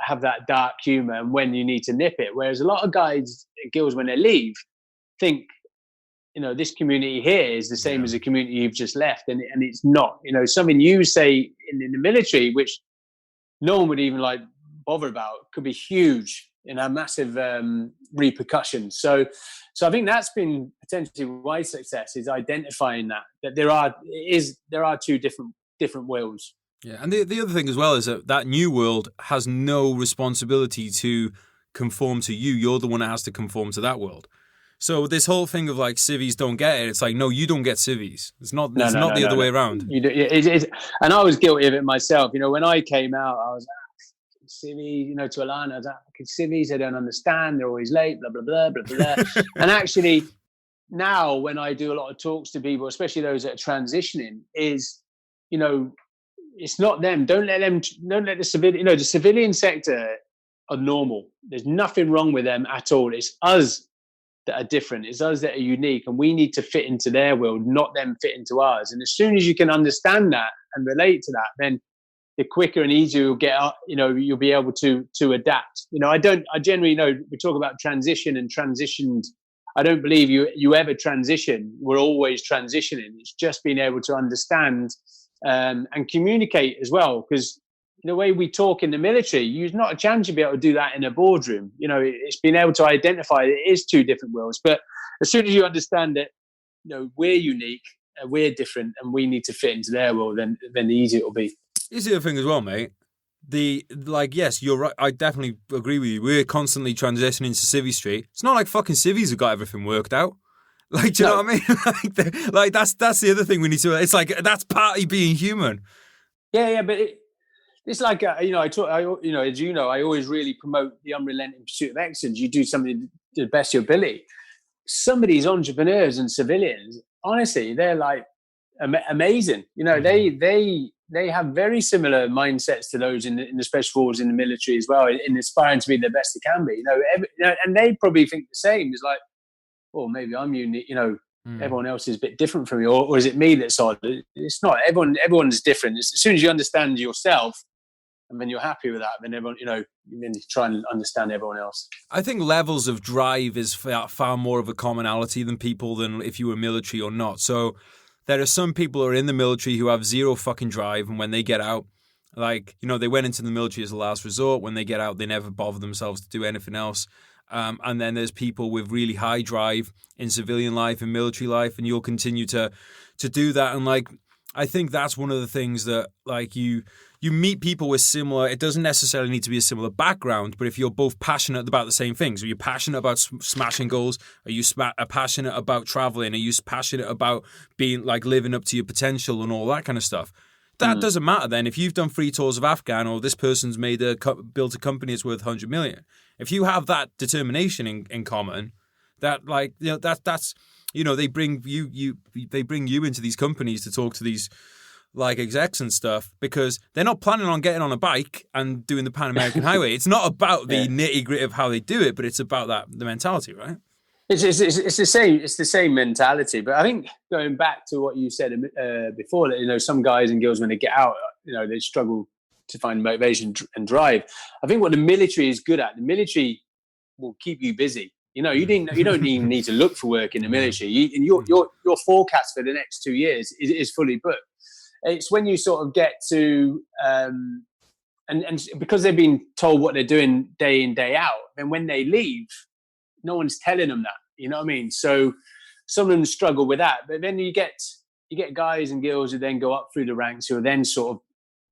have that dark humor, and when you need to nip it. Whereas a lot of guys, girls, when they leave, think this community here is the same as the community you've just left, and it's not. Something you say in the military, which no one would even bother about, could be huge and have massive repercussions. So I think that's been potentially my success, is identifying that there are two different worlds. Yeah, and the other thing as well is that new world has no responsibility to conform to you. You're the one that has to conform to that world. So this whole thing of like civvies don't get it, it's like, no, you don't get civvies. It's not the other way around. And I was guilty of it myself. When I came out, I was civvies, to Alana, I was like, civvies, they don't understand, they're always late, blah, blah, blah, blah, blah. And actually, now when I do a lot of talks to people, especially those that are transitioning, is, it's not them. Don't let the civilian, the civilian sector are normal. There's nothing wrong with them at all. It's us that are different. It's us that are unique, and we need to fit into their world, not them fit into ours. And as soon as you can understand that and relate to that, then the quicker and easier you'll get up, you'll be able to adapt. I generally, we talk about transition and transitioned. I don't believe you ever transition. We're always transitioning. It's just being able to understand and communicate as well. Because the way we talk in the military, there's not a chance you'll be able to do that in a boardroom. It's being able to identify that it is two different worlds. But as soon as you understand that, we're unique, we're different, and we need to fit into their world, then the easier it'll be. Here's the other thing as well, mate. Yes, you're right. I definitely agree with you. We're constantly transitioning to Civvy Street. It's not like fucking civvies have got everything worked out. Do you know what I mean? That's the other thing we need to. It's like, that's partly being human. Yeah, but it's like as I always really promote the unrelenting pursuit of excellence. You do something to the best of your ability. Some of these entrepreneurs and civilians, honestly, they're like amazing. They have very similar mindsets to those in the special forces, in the military as well, in aspiring to be the best they can be. And they probably think the same. It's like, well, maybe I'm unique. Everyone else is a bit different from me, or is it me that's odd? It's not. Everyone's different. As soon as you understand yourself, and then you're happy with that, then everyone, then you try and understand everyone else. I think levels of drive is far more of a commonality than if you were military or not. So there are some people who are in the military who have zero fucking drive, and when they get out, they went into the military as a last resort. When they get out, they never bother themselves to do anything else. And then there's people with really high drive in civilian life and military life, and you'll continue to do that. And I think that's one of the things that you meet people with similar. It doesn't necessarily need to be a similar background, but if you're both passionate about the same things, are you passionate about smashing goals? Are you passionate about traveling? Are you passionate about being living up to your potential and all that kind of stuff? That doesn't matter then. If you've done 3 tours of Afghan, or this person's built a company that's worth 100 million, if you have that determination in common, that that's they bring you into these companies to talk to these like execs and stuff, because they're not planning on getting on a bike and doing the Pan American Highway. It's not about the nitty gritty of how they do it, but it's about the mentality, right? It's the same. It's the same mentality. But I think going back to what you said before, that some guys and girls when they get out, they struggle to find motivation and drive. I think what the military is good at, the military will keep you busy. You don't even need to look for work in the military. Your forecast for the next 2 years is fully booked. It's when you sort of get to and because they've been told what they're doing day in, day out, then when they leave, no one's telling them that. You know what I mean? So some of them struggle with that. But then you get guys and girls who then go up through the ranks, who are then sort of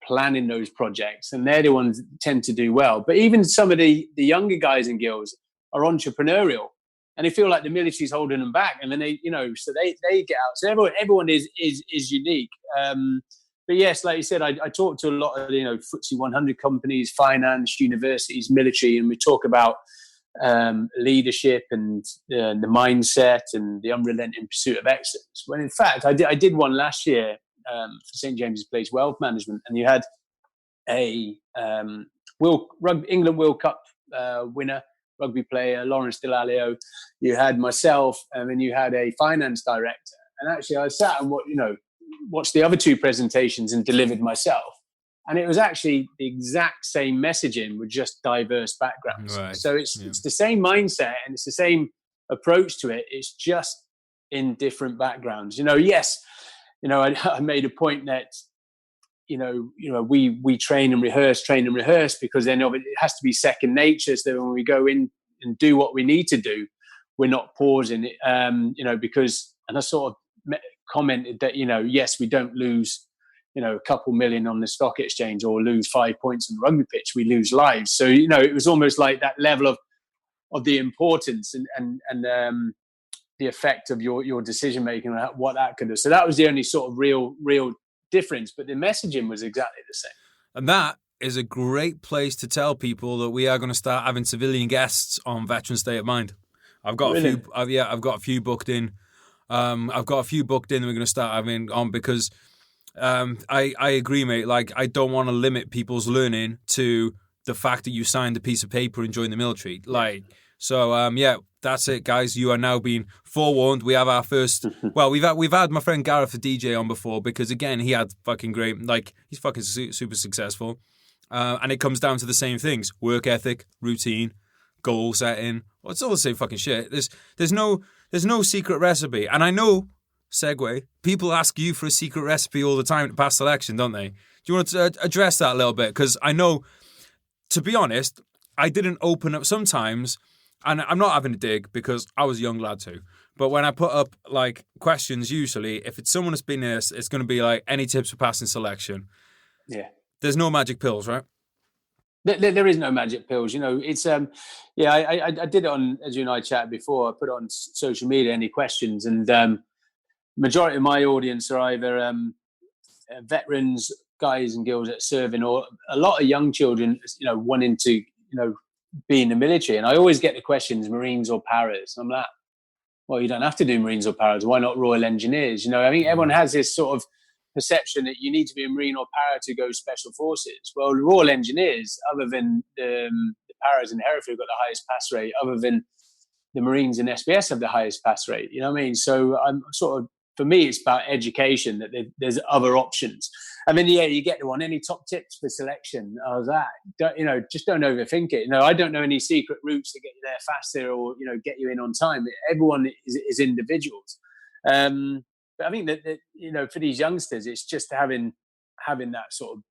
planning those projects, and they're the ones that tend to do well. But even some of the younger guys and girls are entrepreneurial, and they feel like the military's holding them back, and then they so they get out. So everyone is unique. But yes, like you said, I talk to a lot of FTSE 100 companies, finance, universities, military, and we talk about leadership and the mindset and the unrelenting pursuit of excellence. When in fact, I did one last year for St James's Place Wealth Management, and you had a England World Cup winner, rugby player Lawrence Delalio. You had myself, and then you had a finance director. And actually, I sat and watched the other two presentations and delivered myself. And it was actually the exact same messaging with just diverse backgrounds. Right. So it's the same mindset and it's the same approach to it. It's just in different backgrounds. Yes, I made a point that, we train and rehearse because then it has to be second nature. So when we go in and do what we need to do, we're not pausing it, because, and I sort of commented that, yes, we don't lose a couple million on the stock exchange or lose 5 points on the rugby pitch, we lose lives. So, it was almost like that level of the importance and the effect of your decision making and what that could do. So that was the only sort of real difference, but the messaging was exactly the same. And that is a great place to tell people that we are going to start having civilian guests on Veteran State of Mind. I've got a few booked in. I've got a few booked in that we're going to start having on because I agree, mate. Like, I don't want to limit people's learning to the fact that you signed a piece of paper and joined the military. That's it, guys. You are now being forewarned. We have our first. Well, we've had my friend Gareth the DJ on before because again he had fucking great. Like, he's fucking super successful, and it comes down to the same things: work ethic, routine, goal setting. Well, it's all the same fucking shit. There's no secret recipe, and I know. Segue. People ask you for a secret recipe all the time to pass selection, don't they? Do you want to address that a little bit? Because I know, to be honest, I didn't open up sometimes, and I'm not having a dig because I was a young lad too. But when I put up like questions, usually if it's someone that's been in this, it's going to be like any tips for passing selection. Yeah. There's no magic pills, right? There is no magic pills. It's I did it on, as you and I chatted before. I put it on social media. Any questions and. Majority of my audience are either veterans, guys and girls that are serving, or a lot of young children, wanting to, be in the military. And I always get the questions, Marines or Paras. I'm like, well, you don't have to do Marines or Paras. Why not Royal Engineers? I think everyone has this sort of perception that you need to be a Marine or Para to go Special Forces. Well, the Royal Engineers, other than the Paras in Hereford, have got the highest pass rate, other than the Marines and SBS have the highest pass rate. You know what I mean? So I'm sort of, for me, it's about education, that there's other options. I mean, you get the one. Any top tips for selection? I was just don't overthink it. I don't know any secret routes to get you there faster or, get you in on time. Everyone is individuals. But I think that for these youngsters, it's just having that sort of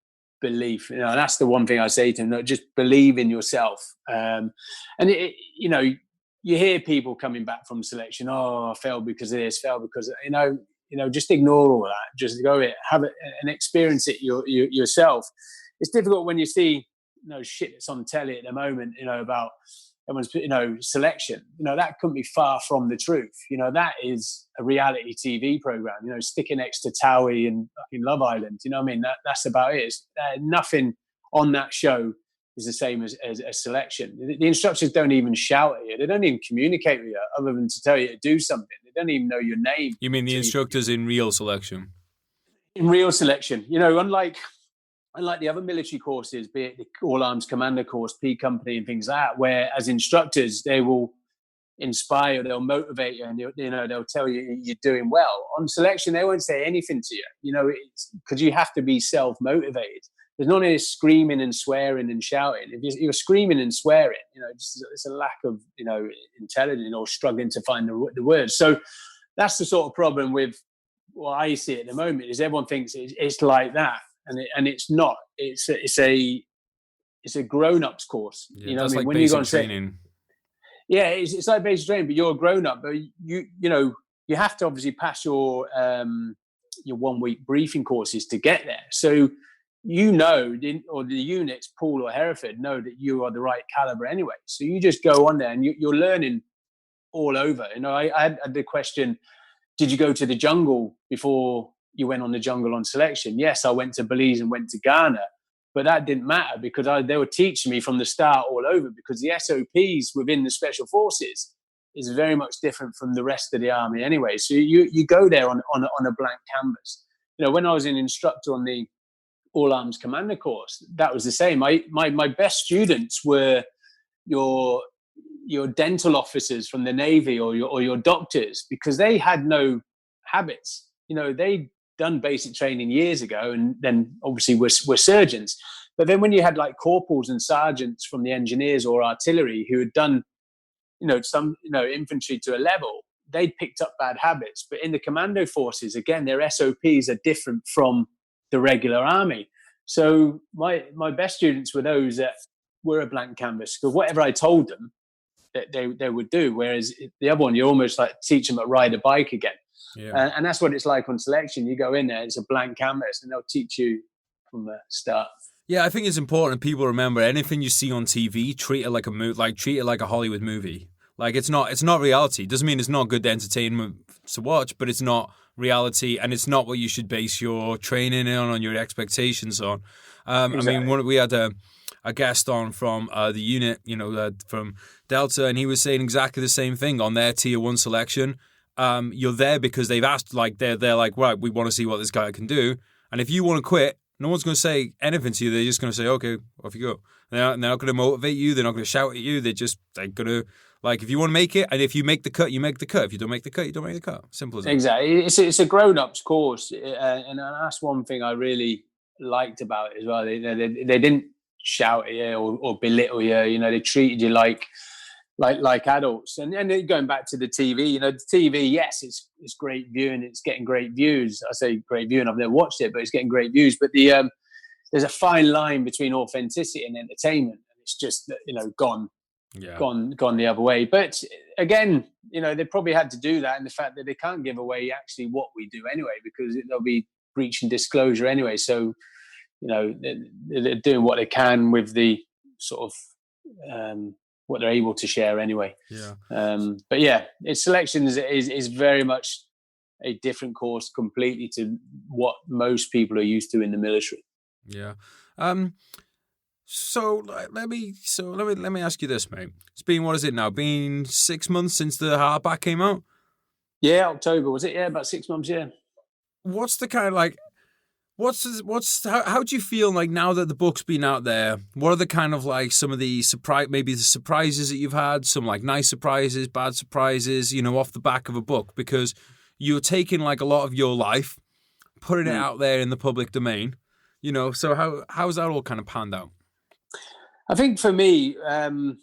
belief, and that's the one thing I say to them, just believe in yourself. And you hear people coming back from selection, I failed because of this, failed because, just ignore all that. Just go it, have it and experience it yourself. It's difficult when you see, shit that's on telly at the moment, about everyone's, selection. That couldn't be far from the truth. That is a reality TV program, sticking next to Towie and fucking Love Island. You know what I mean? That's about it. Nothing on that show is the same as selection. The instructors don't even shout at you. They don't even communicate with you other than to tell you to do something. They don't even know your name. You mean the instructors in real selection? in real selection. You know, unlike the other military courses, be it the All Arms Commando course, P Company, and things like that, where as instructors they will inspire, they'll motivate you, and they'll tell you you're doing well. On selection, they won't say anything to you. You know, it's because you have to be self-motivated. There's not any screaming and swearing and shouting. If you're screaming and swearing, you know, it's a lack of, you know, intelligence or struggling to find the words. So that's the sort of problem with what I see at the moment is everyone thinks it's like that, and it's not. It's a grown-ups course. Yeah, you know, that's what I mean, like when you go basic and say, training. yeah, it's like basic training, but you're a grown-up. But you know, you have to obviously pass your 1 week briefing courses to get there. So you know, or the units, Poole or Hereford, know that you are the right caliber anyway. So you just go on there and you're learning all over. You know, I had the question, did you go to the jungle before you went on the jungle on selection? Yes, I went to Belize and went to Ghana, but that didn't matter because they were teaching me from the start all over, because the SOPs within the Special Forces is very much different from the rest of the army anyway. So you go there on a blank canvas. You know, when I was an instructor on the All Arms Commander course, that was the same. My best students were your dental officers from the Navy or your doctors, because they had no habits. You know, they'd done basic training years ago, and then obviously we're surgeons. But then when you had like corporals and sergeants from the engineers or artillery who had done, you know, some, you know, infantry to a level, they'd picked up bad habits. But in the commando forces, again, their SOPs are different from the regular army. So my best students were those that were a blank canvas, because whatever I told them that they would do. Whereas the other one, you almost like teach them to ride a bike again. Yeah. And that's what it's like on selection. You go in there, it's a blank canvas, and they'll teach you from the start. Yeah, I think it's important people remember anything you see on TV, treat it like treat it like a Hollywood movie. Like it's not reality. It doesn't mean it's not good entertainment to watch, but it's not reality, and it's not what you should base your training on your expectations on. Exactly. I mean, we had a guest on from the unit, you know, from Delta, and he was saying exactly the same thing on their Tier 1 selection. You're there because they've asked, like, they're like, right, we want to see what this guy can do. And if you want to quit, no one's going to say anything to you. They're just going to say, okay, off you go. They're not going to motivate you. They're not going to shout at you. They're going to, like, if you want to make it, and if you make the cut, you make the cut. If you don't make the cut, you don't make the cut. Simple as that. Exactly. It's a grown-ups course. And that's one thing I really liked about it as well. They didn't shout at you or belittle you. You know, they treated you like adults. And going back to the TV, you know, the TV, yes, it's great viewing, it's getting great views. I say great viewing, I've never watched it, but it's getting great views. But there's a fine line between authenticity and entertainment, and it's just, you know, gone the other way. But again, you know, they probably had to do that in the fact that they can't give away actually what we do anyway, because they'll be breaching disclosure anyway. So, you know, they're doing what they can with the sort of what they're able to share anyway. Yeah. But yeah, its selection is very much a different course completely to what most people are used to in the military. Yeah. So let me ask you this, mate. It's been, what is it now? Been 6 months since the hardback came out? Yeah, October was it? Yeah, about 6 months. Yeah. What's the kind of like? How do you feel like now that the book's been out there? What are the kind of like some of the surprises that you've had? Some like nice surprises, bad surprises, you know, off the back of a book, because you're taking like a lot of your life, putting it out there in the public domain, you know. So how's that all kind of panned out? I think for me, the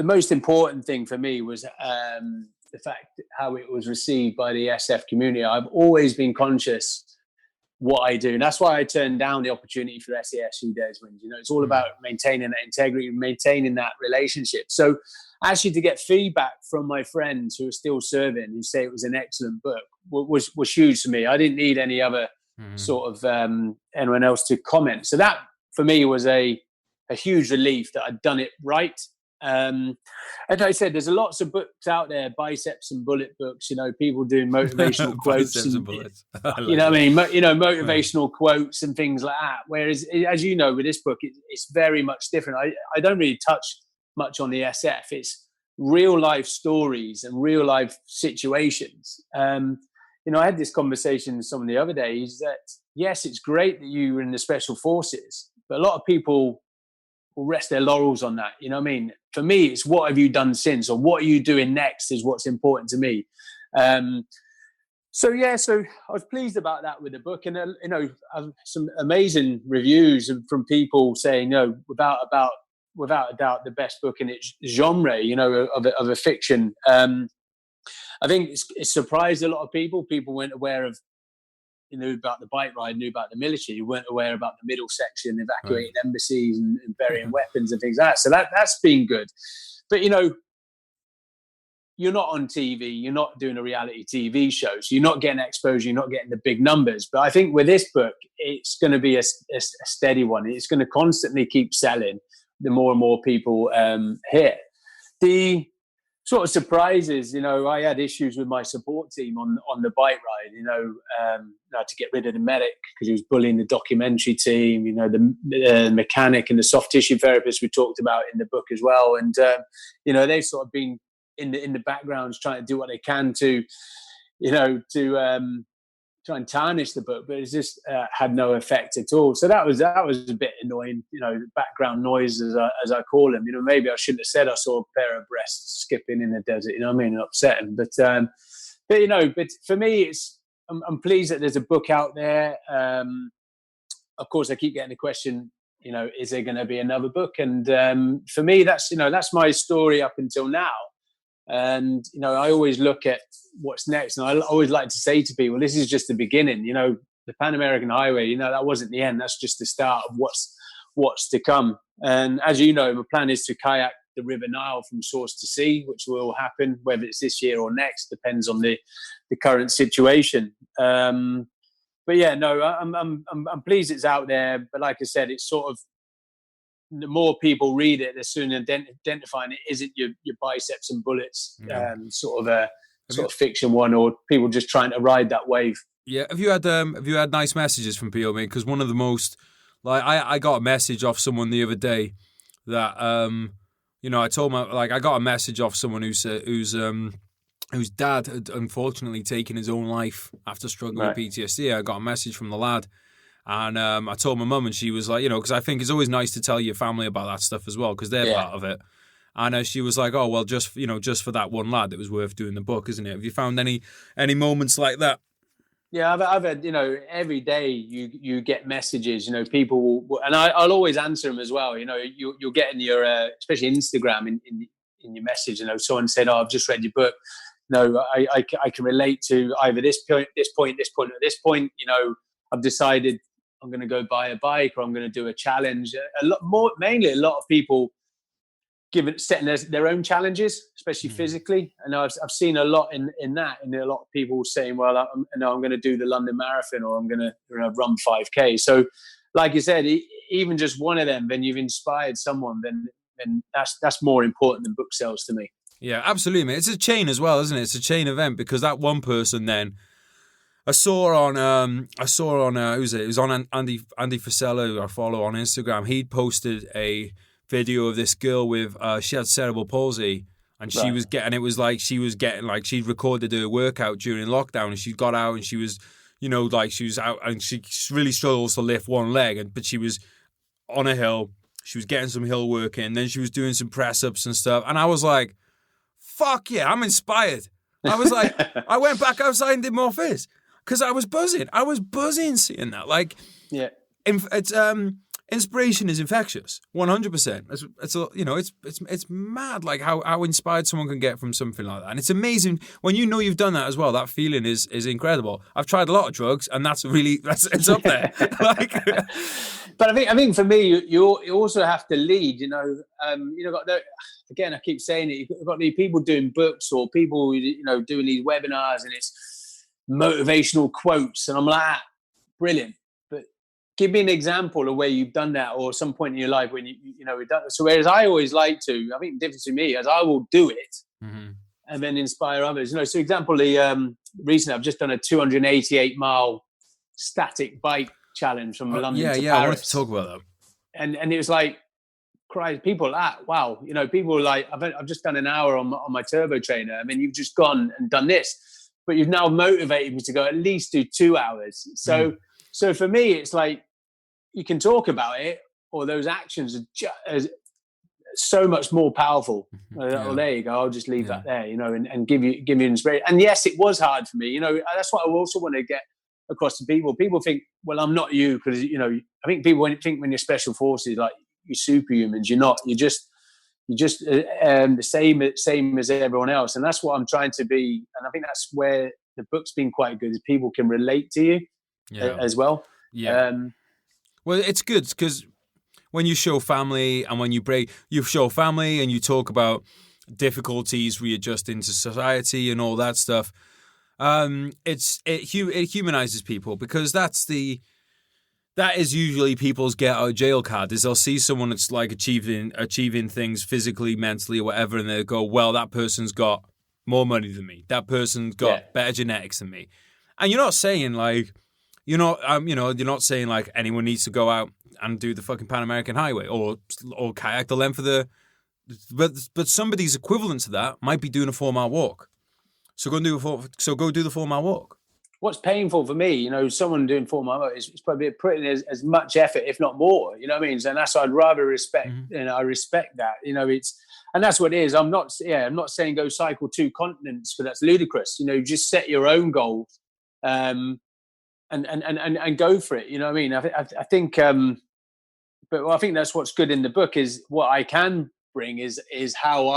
most important thing for me was the fact how it was received by the SF community. I've always been conscious what I do, and that's why I turned down the opportunity for SES Who Dares Wins. You know, it's all about maintaining that integrity, maintaining that relationship. So actually to get feedback from my friends who are still serving, who say it was an excellent book, was huge to me. I didn't need any other sort of anyone else to comment. So that for me was a huge relief that I'd done it right. And I said, there's lots of books out there, biceps and bullet books, you know, people doing motivational quotes. And bullets. You know what I mean? You know, motivational quotes and things like that. Whereas, as you know, with this book, it's very much different. I don't really touch much on the SF. It's real life stories and real life situations. I had this conversation with someone the other day, is that, yes, it's great that you were in the special forces, but a lot of people will rest their laurels on that. You know what I mean? For me, it's what have you done since, or what are you doing next is what's important to me. So I was pleased about that with the book, and some amazing reviews from people saying, without a doubt, the best book in its genre, of a fiction. I think it surprised a lot of people. People weren't aware of, about the bike ride, knew about the military, weren't aware about the middle section, evacuating embassies and burying weapons and things like that. So that's been good. But, you're not on TV, you're not doing a reality TV show, so you're not getting exposure, you're not getting the big numbers. But I think with this book, it's going to be a steady one. It's going to constantly keep selling the more and more people hear. The sort of surprises, I had issues with my support team on the bike ride, I had to get rid of the medic because he was bullying the documentary team, the mechanic and the soft tissue therapist we talked about in the book as well. And, they've sort of been in the backgrounds trying to do what they can to try and tarnish the book, but it's just had no effect at all. So that was a bit annoying, background noise as I call them. Maybe I shouldn't have said I saw a pair of breasts skipping in the desert. Upsetting. But for me, I'm pleased that there's a book out there. Of course, I keep getting the question, is there going to be another book? And for me, that's my story up until now. And, I always look at what's next. And I always like to say to people, this is just the beginning. The Pan American Highway, that wasn't the end. That's just the start of what's to come. And as you know, my plan is to kayak the River Nile from source to sea, which will happen, whether it's this year or next, depends on the current situation. But yeah, no, I'm pleased it's out there. But like I said, it's sort of, the more people read it, the sooner identifying it isn't your biceps and bullets sort of fiction one, or people just trying to ride that wave. Yeah, have you had nice messages from people, mate? Because one of the most, I got a message off someone the other day that I told my, I got a message off someone whose dad had unfortunately taken his own life after struggling with PTSD. I got a message from the lad. And I told my mum, and she was like, because I think it's always nice to tell your family about that stuff as well, because they're part of it. And she was like, oh, well, just for that one lad, it was worth doing the book, isn't it? Have you found any moments like that? Yeah, I've had, every day you get messages, people will, and I'll always answer them as well. You'll get in your, especially Instagram, in your message, someone said, oh, I've just read your book. No, I can relate to either this point, or this point. I've decided I'm going to go buy a bike, or I'm going to do a challenge. Mainly a lot of people setting their own challenges, especially physically. And I've seen a lot in that, and a lot of people saying, well, I'm going to do the London Marathon, or I'm going to run 5K. So like you said, even just one of them, then you've inspired someone, then that's more important than book sales to me. Yeah, absolutely, mate. It's a chain as well, isn't it? It's a chain event, because that one person then, I saw on who's it? It was on Andy Frisella, who I follow on Instagram. He'd posted a video of this girl with she had cerebral palsy, and she'd recorded her workout during lockdown, and she got out and she was, she was out, and she really struggles to lift one leg, but she was on a hill, she was getting some hill work in, then she was doing some press ups and stuff, and I was like, fuck yeah, I'm inspired. I was like, I went back outside and did more fizz. Because I was buzzing seeing that. It's inspiration is infectious, 100%. It's mad, how inspired someone can get from something like that, and it's amazing when you've done that as well. That feeling is incredible. I've tried a lot of drugs, and it's up there. But I think for me, you also have to lead. Again, I keep saying it. You've got these people doing books, or people doing these webinars, and it's motivational quotes, and I'm like, brilliant, but give me an example of where you've done that, or some point in your life when you've done it. So whereas I always like to, I think the difference with me is I will do it and then inspire others. So example, recently I've just done a 288 mile static bike challenge from London to Paris. I wanted to talk about that. And it was like, people wow, people were like, I've just done an hour on my turbo trainer. I mean, you've just gone and done this. but you've now motivated me to go at least do 2 hours. So for me, it's like, you can talk about it, or those actions are so much more powerful. Oh, there you go. I'll just leave that there, and give you inspiration. And yes, it was hard for me. That's what I also want to get across to people. People think, well, I'm not you, because I think people think when you're special forces, like, you're superhumans. You're not. You're just the same as everyone else. And that's what I'm trying to be. And I think that's where the book's been quite good, is people can relate to you as well. Yeah. Well, it's good because when you show family, and when you show family and you talk about difficulties readjusting to society and all that stuff, it humanizes people, because that is usually people's get out of jail card. Is they'll see someone that's like achieving things physically, mentally, or whatever, and they go, well, that person's got more money than me. That person's got better genetics than me. And you're not saying like, you're not saying like anyone needs to go out and do the fucking Pan American Highway or kayak the length of the. But somebody's equivalent to that might be doing a 4-mile walk. So go do the 4-mile walk. What's painful for me, someone doing 4-mile walk is probably putting as much effort, if not more. You know what I mean? And that's what I'd rather respect. Mm-hmm. I respect that. And that's what it is. I'm not saying go cycle 2 continents, because that's ludicrous. Just set your own goals, and go for it. You know what I mean? I think, but I think that's what's good in the book, is what I can bring is how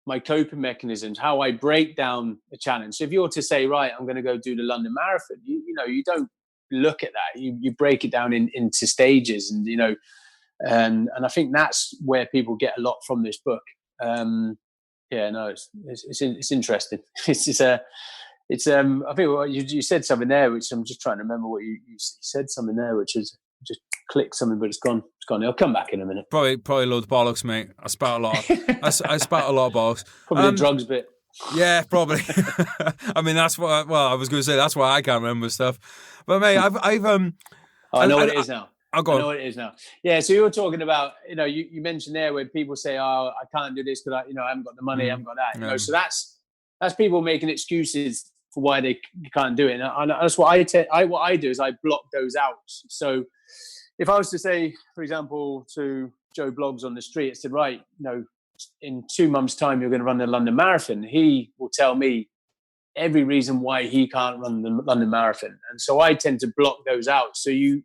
my coping mechanisms, how I break down a challenge. So if you're to say, right, I'm going to go do the London Marathon, you don't look at that. You break it down into stages, and and I think that's where people get a lot from this book. It's interesting. It's I think you said something there, which I'm just trying to remember what you said something there, which is just clicked something, but it's gone. It'll come back in a minute. Probably loads of bollocks, mate. I spat a lot. I spat a lot of bollocks. Probably the drugs bit. Yeah, probably. I mean, that's what. I was going to say that's why I can't remember stuff. But mate, I've I know what it is now. I'll go. I know what it is now. Yeah. So you were talking about, you mentioned there where people say, "Oh, I can't do this because I haven't got the money, I haven't got that." So that's people making excuses for why they can't do it. And that's what what I do is I block those out. So if I was to say, for example, to Joe Bloggs on the street, I said, right, in 2 months' time, you're going to run the London Marathon. He will tell me every reason why he can't run the London Marathon. And so I tend to block those out. So you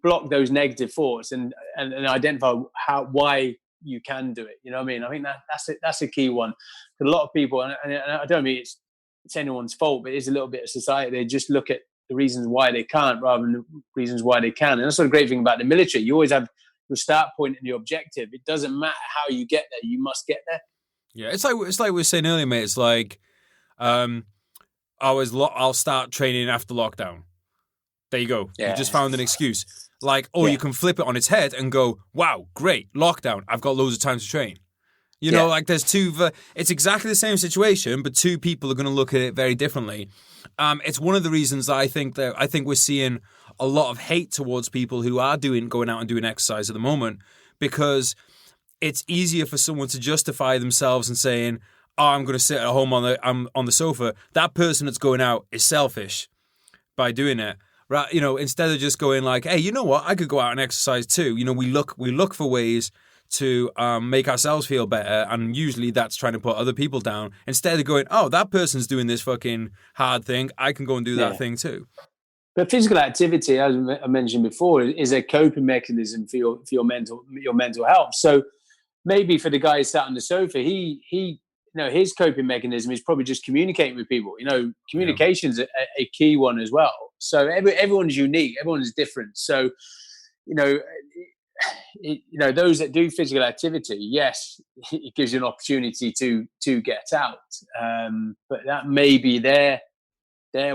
block those negative thoughts and identify why you can do it. You know what I mean? I think that's a key one. For a lot of people, and I don't mean it's anyone's fault, but it's a little bit of society. They just look at the reasons why they can't rather than the reasons why they can. And that's the great thing about the military. You always have your start point and your objective. It doesn't matter how you get there. You must get there. Yeah, it's like we were saying earlier, mate. It's like I'll start training after lockdown. There you go. Yeah. You just found an excuse. You can flip it on its head and go, wow, great, lockdown. I've got loads of time to train. There's it's exactly the same situation, but two people are going to look at it very differently. It's one of the reasons that I think we're seeing a lot of hate towards people who are going out and doing exercise at the moment, because it's easier for someone to justify themselves and saying, "Oh, I'm going to sit at home on the sofa." That person that's going out is selfish by doing it. Right, instead of just going like, "Hey, you know what? I could go out and exercise too." We look for ways to make ourselves feel better, and usually that's trying to put other people down. Instead of going, "Oh, that person's doing this fucking hard thing, I can go and do that thing too." But physical activity, as I mentioned before, is a coping mechanism for your mental health. So maybe for the guy sat on the sofa, he his coping mechanism is probably just communicating with people. Communication's a key one as well. So everyone's unique, everyone's different. So those that do physical activity, yes, it gives you an opportunity to get out, but that may be their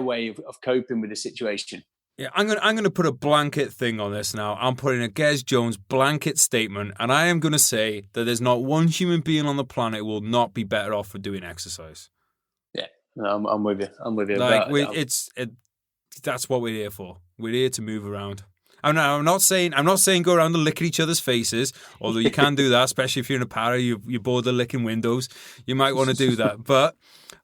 way of coping with the situation. Yeah, I'm going to put a blanket thing on this now. I'm putting a Gez Jones blanket statement, and I am going to say that there's not one human being on the planet who will not be better off for doing exercise. Yeah, no, I'm with you. That's what we're here for. We're here to move around. I'm not saying go around and licking each other's faces, although you can do that, especially if you're in a para, you're bored of licking windows. You might want to do that. But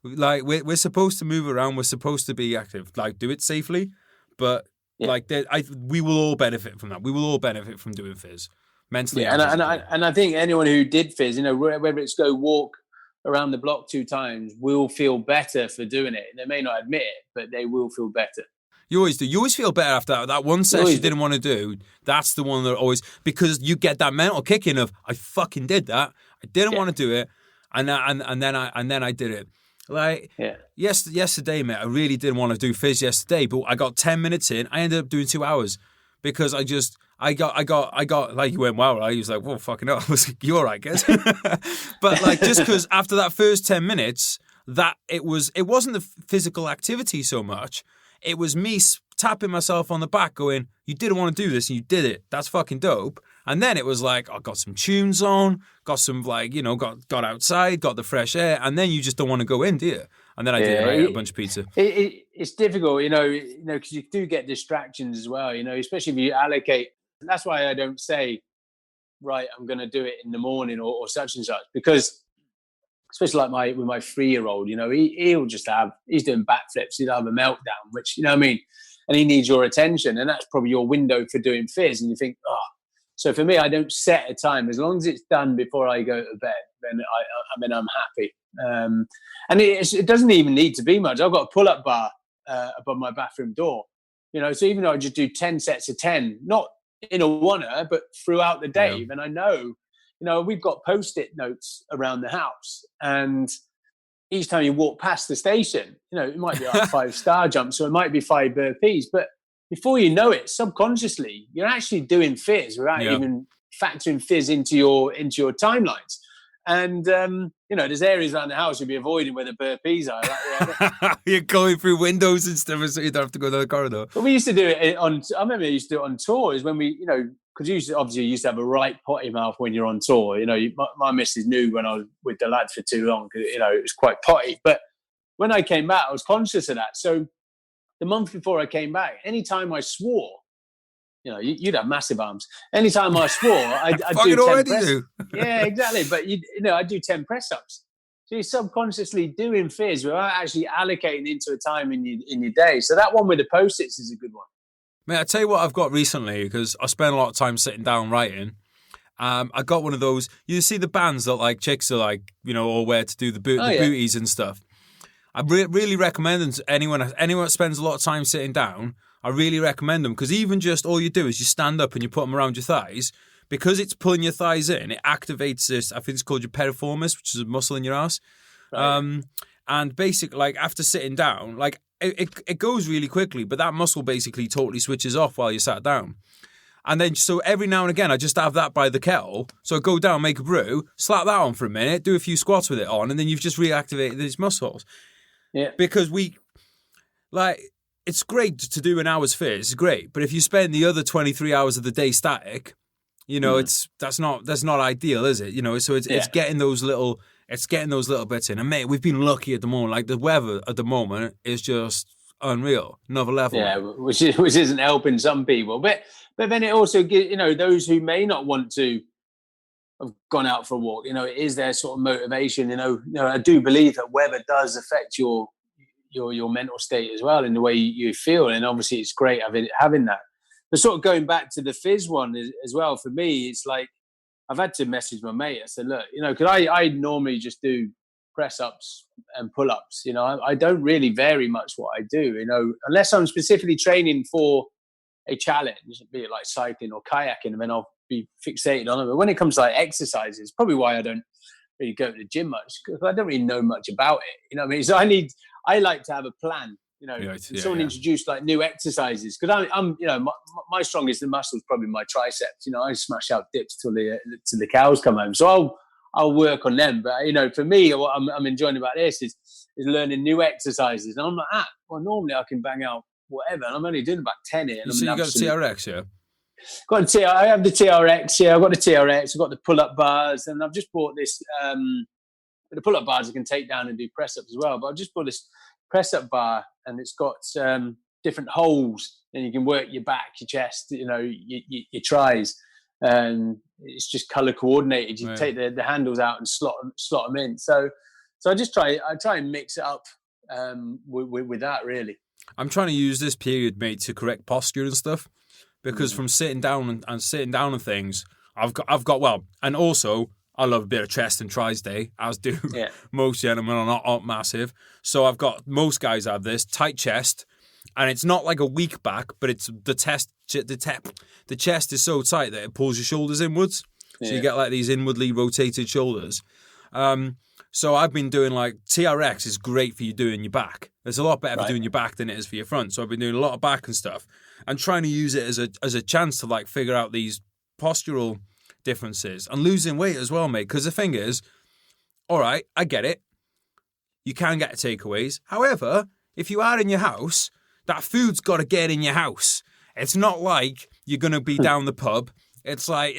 like we're supposed to move around, we're supposed to be active, like do it safely. But we will all benefit from that. We will all benefit from doing fizz, mentally. Yeah, and I think anyone who did fizz, you know, whether it's go walk around the block 2 times, will feel better for doing it. They may not admit it, but they will feel better. You always do. You always feel better after that one session you didn't want to do. That's the one that always, because you get that mental kick in of, I fucking did that. I didn't want to do it, and then I did it. Like yesterday, mate, I really didn't want to do fizz yesterday, but I got 10 minutes in. I ended up doing 2 hours because I got like, you went, wow, right? He was like, whoa, fucking hell. I was like, you all right, guys? But like, just because after that first 10 minutes, that it wasn't the physical activity so much. It was me tapping myself on the back going, you didn't want to do this and you did it. That's fucking dope. And then it was like, I got some tunes on, got some like, you know, got outside, got the fresh air. And then you just don't want to go in, do you? And then I ate a bunch of pizza. It's difficult, you know, because you do get distractions as well, you know, especially if you allocate. That's why I don't say, right, I'm going to do it in the morning or such and such, because especially like with my 3-year-old, you know, he's doing backflips, he'll have a meltdown, which, you know what I mean? And he needs your attention. And that's probably your window for doing fizz. And you think, so for me, I don't set a time. As long as it's done before I go to bed, then I'm happy. And it doesn't even need to be much. I've got a pull-up bar above my bathroom door, you know, so even though I just do 10 sets of 10, not in a one-er, but throughout the day. And I know, you know, we've got Post-it notes around the house, and each time you walk past the station, you know, it might be like 5 star jumps, or it might be 5 burpees, but before you know it, subconsciously, you're actually doing fizz without even factoring fizz into your timelines. And you know, there's areas around the house you'll be avoiding where the burpees are. Like, you're going through windows and stuff, so you don't have to go down the corridor. But we used to do it on. I remember we used to do it on tours when we, you know, because you used to have a right potty mouth when you're on tour. You know, my missus knew when I was with the lads for too long, because, you know, it was quite potty. But when I came back, I was conscious of that. So the month before I came back, anytime I swore, you know, you'd have massive arms. Anytime I swore, I'd do 10 press. Yeah, exactly. But you know, I'd do 10 press ups. So you're subconsciously doing fizz without actually allocating into a time in your day. So that one with the Post-its is a good one. Mate, I tell you what I've got recently, because I spend a lot of time sitting down writing. I got one of those. You see the bands that like chicks are like, you know, all wear to do the booties and stuff. I really recommend them to anyone that spends a lot of time sitting down. I really recommend them, because even just all you do is you stand up and you put them around your thighs. Because it's pulling your thighs in, it activates this, I think it's called your piriformis, which is a muscle in your ass. Right. And basically, like, after sitting down, like, it goes really quickly, but that muscle basically totally switches off while you're sat down. And then, so every now and again, I just have that by the kettle. So I go down, make a brew, slap that on for a minute, do a few squats with it on, and then you've just reactivated these muscles. Yeah. Because it's great to do an hour's fizz, it's great. But if you spend the other 23 hours of the day static, you know, that's not ideal, is it? You know, so it's getting those little bits in. And mate, we've been lucky at the moment. Like, the weather at the moment is just unreal, another level. Yeah, which isn't helping some people. But then it also gives, you know, those who may not want to have gone out for a walk, you know, it is their sort of motivation. You know, I do believe that weather does affect your mental state as well, in the way you feel. And obviously it's great having that. But sort of going back to the fizz one as well, for me, it's like, I've had to message my mate. I said, look, you know, because I normally just do press ups and pull ups. You know, I don't really vary much what I do, you know, unless I'm specifically training for a challenge, be it like cycling or kayaking, and then I'll be fixated on it. But when it comes to like exercises, probably why I don't really go to the gym much, because I don't really know much about it. You know what I mean? So I like to have a plan. You know, someone introduced like new exercises, because I'm you know, my strongest muscle is probably my triceps. You know, I smash out dips till the cows come home. So I'll work on them. But you know, for me, what I'm enjoying about this is learning new exercises. And I'm like, well, normally I can bang out whatever, and I'm only doing about 10 here. So you got a TRX, yeah? I have the TRX. Yeah, I've got the TRX. I've got the pull-up bars, and I've just bought this. The pull-up bars I can take down and do press-ups as well. But I've just bought this press-up bar, and it's got different holes then you can work your back, your chest, your tries. And it's just color coordinated. You take the handles out and slot them in. So I try and mix it up with that, really. I'm trying to use this period, mate, to correct posture and stuff, because from sitting down and things, I've got well, and also I love a bit of chest and tries day, as do most gentlemen. Are not massive, so I've got most guys have this tight chest, and it's not like a weak back, but it's the chest is so tight that it pulls your shoulders inwards, so you get like these inwardly rotated shoulders. So I've been doing like TRX is great for you doing your back. It's a lot better for doing your back than it is for your front. So I've been doing a lot of back and stuff, and trying to use it as a chance to like figure out these postural differences and losing weight as well, mate. Because the thing is, all right, I get it. You can get takeaways. However, if you are in your house, that food's got to get in your house. It's not like you're going to be down the pub. It's like,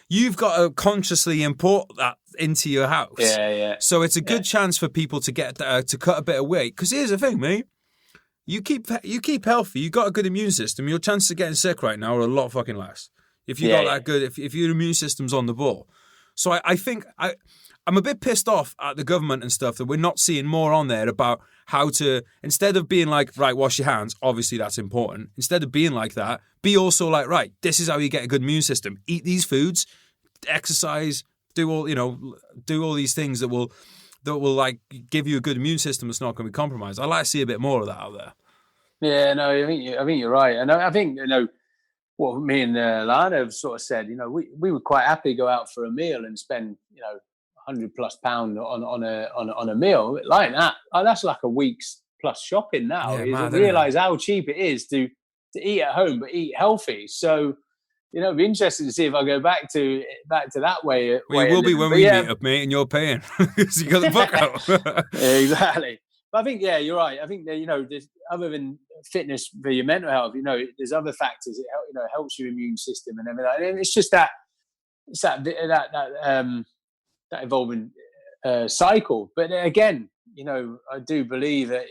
you've got to consciously import that into your house. Yeah. So it's a good chance for people to get to cut a bit of weight. Because here's the thing, mate. You keep healthy. You got a good immune system. Your chances of getting sick right now are a lot fucking less. If you got that good, if your immune system's on the ball. So I think I'm a bit pissed off at the government and stuff that we're not seeing more on there about how to, instead of being like, right, wash your hands, obviously that's important. Instead of being like that, be also like, right, this is how you get a good immune system. Eat these foods, exercise, do all these things that will like give you a good immune system that's not going to be compromised. I'd like to see a bit more of that out there. Yeah, no, I think you're right. And I think, what me and Lana have sort of said, we would quite happily go out for a meal and spend, £100+ on a meal like that. That's like a week's plus shopping now. You realise how cheap it is to eat at home, but eat healthy. So, it'd be interesting to see if I go back to that way. Well, you will be when we meet up, mate, and you're paying because you got the book out. Exactly. But I think, you're right. I think that, there's, other than fitness for your mental health, there's other factors. It helps your immune system and everything. And it's just that evolving cycle. But again, I do believe that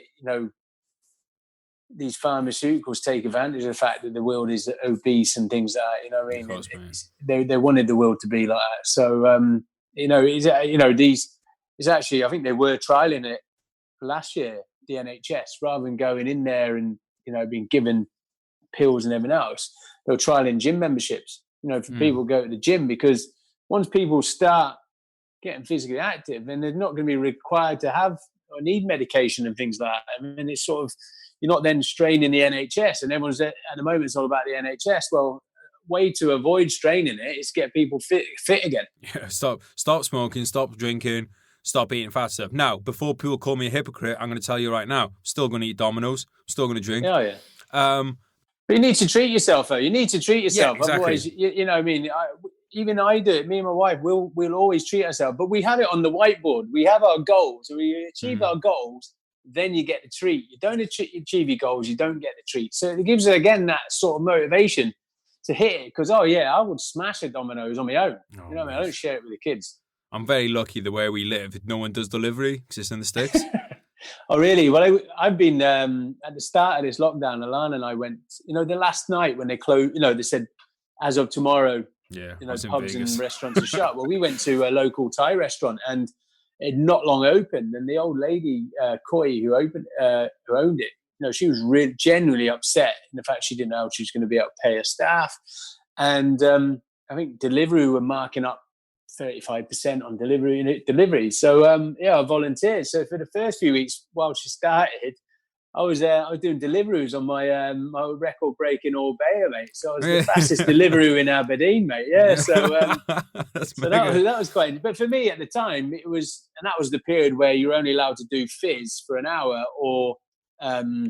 these pharmaceuticals take advantage of the fact that the world is obese and things like that. What I mean? Course, they wanted the world to be like that. So it's actually, I think they were trialing it last year, the NHS, rather than going in there and being given pills and everything else. They were trialing gym memberships, for people to go to the gym, because once people start getting physically active, then they're not going to be required to have or need medication and things like that. I mean, it's sort of, you're not then straining the NHS, and everyone's at the moment it's all about the NHS. Well, way to avoid straining it is get people fit again. Yeah, stop smoking, stop drinking, stop eating fat stuff. Now, before people call me a hypocrite, I'm going to tell you right now, I'm still going to eat Domino's, I'm still going to drink. Yeah. But you need to treat yourself, though. You need to treat yourself. Yeah, exactly. Otherwise, even I do it. Me and my wife, we'll always treat ourselves. But we have it on the whiteboard. We have our goals. We achieve our goals, then you get the treat. You don't achieve your goals, you don't get the treat. So it gives, again, that sort of motivation to hit it. Because, I would smash a Domino's on my own. I mean? I don't share it with the kids. I'm very lucky the way we live. No one does delivery because it's in the sticks. Oh, really? Well, I've been at the start of this lockdown, Alana and I went, the last night when they closed, they said, as of tomorrow, pubs and restaurants are shut. Well, we went to a local Thai restaurant and it had not long opened. And the old lady, Koi, who owned it, she was really genuinely upset in the fact she didn't know how she was going to be able to pay her staff. And I think Deliveroo were marking up 35% on delivery. So I volunteered. So for the first few weeks while she started, I was doing Deliveroos on my my record-breaking Orbea, mate. So I was the fastest Deliveroo in Aberdeen, mate. Yeah, so that was quite. But for me at the time, it was, and that was the period where you're only allowed to do fizz for an hour or.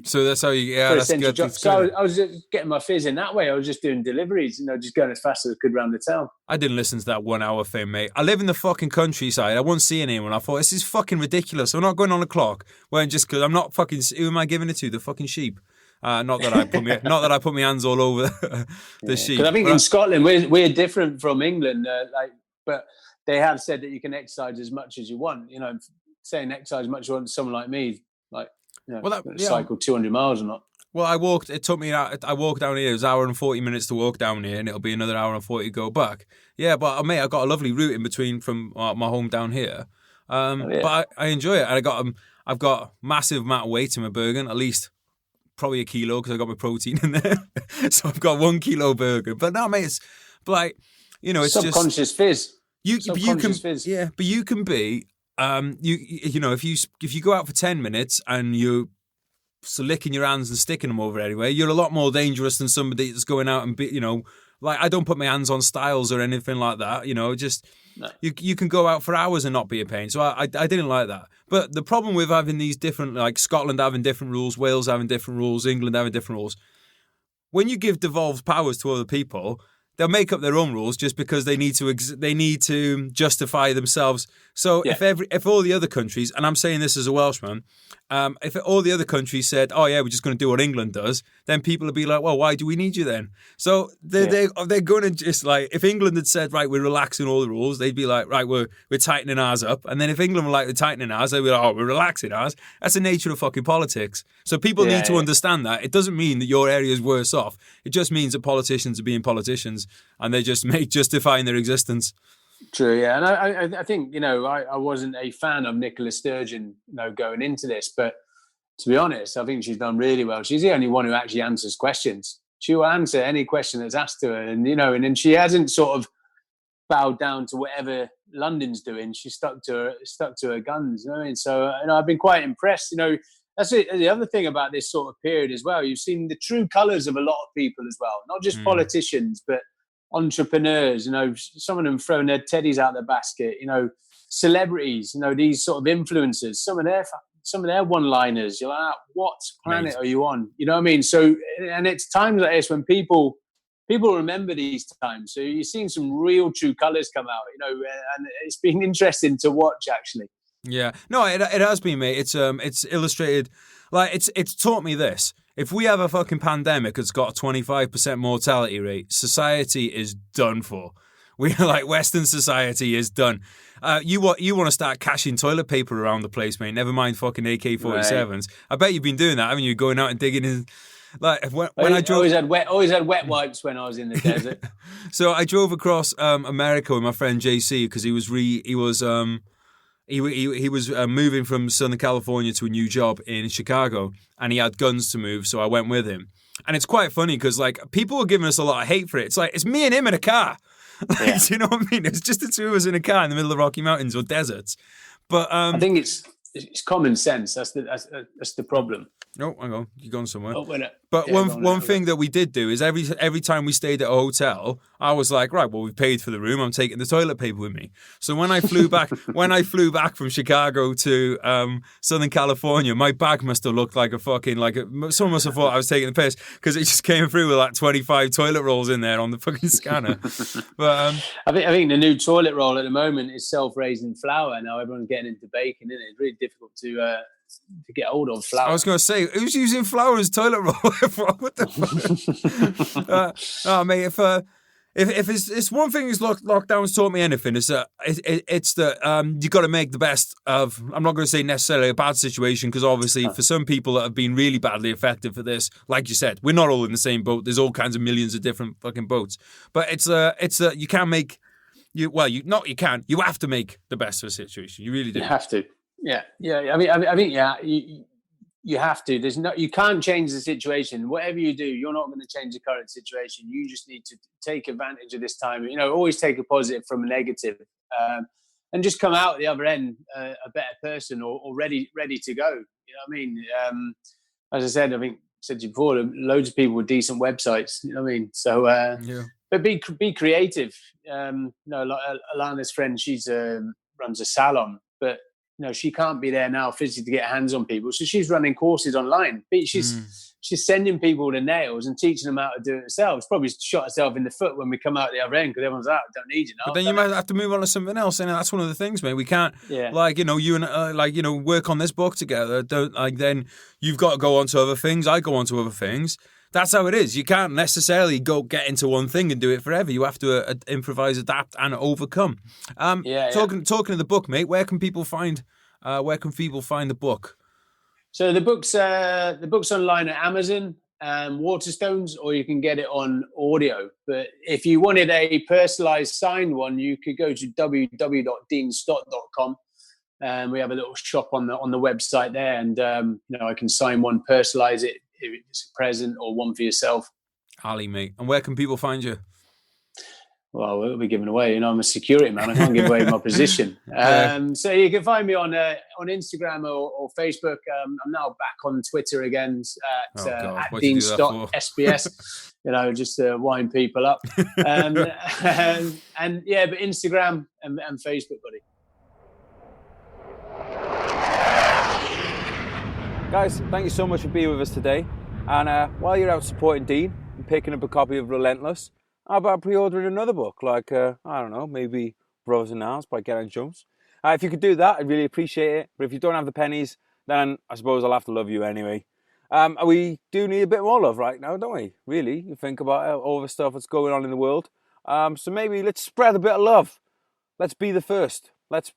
So that's how you. Yeah, that's good. That's so I was just getting my fizz in that way. I was just doing deliveries, just going as fast as I could around the town. I didn't listen to that 1 hour thing, mate. I live in the fucking countryside. I wasn't seeing anyone. I thought, this is fucking ridiculous. I'm not going on the clock. Well, just because I'm not fucking. Who am I giving it to? The fucking sheep. Not that I put my hands all over the sheep. Because I think in Scotland we're different from England. But they have said that you can exercise as much as you want. Saying exercise as much as you want, someone like me, cycle 200 miles or not. Well, I walked. It took me. I walked down here. It was an hour and 40 minutes to walk down here, and it'll be another hour and 40 to go back. Yeah, but mate, I got a lovely route in between from my home down here. But I enjoy it. And I've got massive amount of weight in my burger, at least probably a kilo because I got my protein in there. So I've got 1 kilo burger. But no, mate, it's like, you know, it's subconscious just fizz. you can Fizz. yeah, but you can be you know, if you go out for 10 minutes and you licking your hands and sticking them over anyway, you're a lot more dangerous than somebody that's going out and you know, like I don't put my hands on styles or anything like that, you know, just you can go out for hours and not be a pain. So I didn't like that. But the problem with having these different, like Scotland having different rules, Wales having different rules, England having different rules, when you give devolved powers to other people, they'll make up their own rules just because they need to justify themselves. So if all the other countries, and I'm saying this as a Welshman, if all the other countries said, "Oh yeah, we're just going to do what England does," then people would be like, "Well, why do we need you then?" So they're going to just like, if England had said, "Right, we're relaxing all the rules," they'd be like, "Right, we're tightening ours up," and then if England were like, "We're tightening ours," they'd be like, "Oh, we're relaxing ours." That's the nature of fucking politics. So people need to understand that. It doesn't mean that your area is worse off. It just means that politicians are being politicians and they just justifying their existence. True, yeah, and I think, you know, I wasn't a fan of Nicola Sturgeon, you know, going into this, but to be honest, I think she's done really well. She's the only one who actually answers questions. She will answer any question that's asked to her, and you know, and then she hasn't sort of bowed down to whatever London's doing. She stuck to her guns. You know what I mean? So, you know, I've been quite impressed. You know, that's it. The other thing about this sort of period as well, you've seen the true colours of a lot of people as well, not just politicians, but entrepreneurs. You know, some of them throwing their teddies out the basket. You know, celebrities. You know, these sort of influencers. Some of their one-liners. You're like, what planet are you on? You know what I mean? So, and it's times like this when people remember these times. So you're seeing some real true colours come out. You know, and it's been interesting to watch actually. Yeah, no, it has been, mate. It's illustrated, like it's taught me this. If we have a fucking pandemic that's got a 25% mortality rate, society is done for. We like Western society is done. You want to start cashing toilet paper around the place, mate. Never mind fucking AK-47s. Right. I bet you've been doing that, haven't you? Going out and digging in. Like when I drove, always had wet wipes when I was in the desert. So I drove across America with my friend JC because he was moving from Southern California to a new job in Chicago, and he had guns to move, so I went with him. And it's quite funny because like people were giving us a lot of hate for it. It's like it's me and him in a car. Like, do you know what I mean? It's just the two of us in a car in the middle of the Rocky Mountains or deserts. But I think it's common sense. That's the problem. No, hang on, you're going somewhere. Oh, but one thing that we did do is every time we stayed at a hotel, I was like, right, well, we've paid for the room. I'm taking the toilet paper with me. So when I flew back, from Chicago to Southern California, my bag must have looked like someone must have thought I was taking the piss because it just came through with like 25 toilet rolls in there on the fucking scanner. But I think the new toilet roll at the moment is self-raising flour. Now everyone's getting into baking, isn't it? It's really difficult to get hold of flour. I was going to say, who's using flour as toilet roll? What the fuck? Mate, if it's one thing is lockdown's taught me anything, it's that you got to make the best of. I'm not going to say necessarily a bad situation because obviously for some people that have been really badly affected for this, like you said, we're not all in the same boat. There's all kinds of millions of different fucking boats, but you can't make you have to make the best of a situation. You really do. You have to. Yeah. I mean, you have to. You can't change the situation. Whatever you do, you're not going to change the current situation. You just need to take advantage of this time. You know, always take a positive from a negative, and just come out the other end a better person or ready to go. You know what I mean? As I said, I said to you before, loads of people with decent websites. You know what I mean? So, but be creative. You know, like Alana's friend, she's runs a salon, but you know, she can't be there now physically to get hands on people. So she's running courses online. She's sending people the nails and teaching them how to do it themselves. Probably shot herself in the foot when we come out the other end because everyone's like, don't need you now. But then you might have to move on to something else. And that's one of the things, mate. We can't, like, you know, you and work on this book together. Then you've got to go on to other things. I go on to other things. That's how it is. You can't necessarily go get into one thing and do it forever. You have to improvise, adapt, and overcome. Talking to the book, mate. Where can people find the book? So the book's online at Amazon, Waterstones, or you can get it on audio. But if you wanted a personalised signed one, you could go to www.deanstott.com. We have a little shop on the website there, and I can sign one, personalise it if it's a present or one for yourself. Ali, mate. And where can people find you? Well, we'll be giving away. I'm a security man. I can't give away my position. So you can find me on Instagram or Facebook. I'm now back on Twitter again at Dean Stott SBS. Just to wind people up. And yeah, but Instagram and Facebook, buddy. Guys, thank you so much for being with us today. And while you're out supporting Dean and picking up a copy of Relentless, how about pre-ordering another book, like, I don't know, maybe Brothers in Arms by Geraint Jones? If you could do that, I'd really appreciate it. But if you don't have the pennies, then I suppose I'll have to love you anyway. We do need a bit more love right now, don't we? Really, you think about all the stuff that's going on in the world. So maybe let's spread a bit of love. Let's be the first. Let's,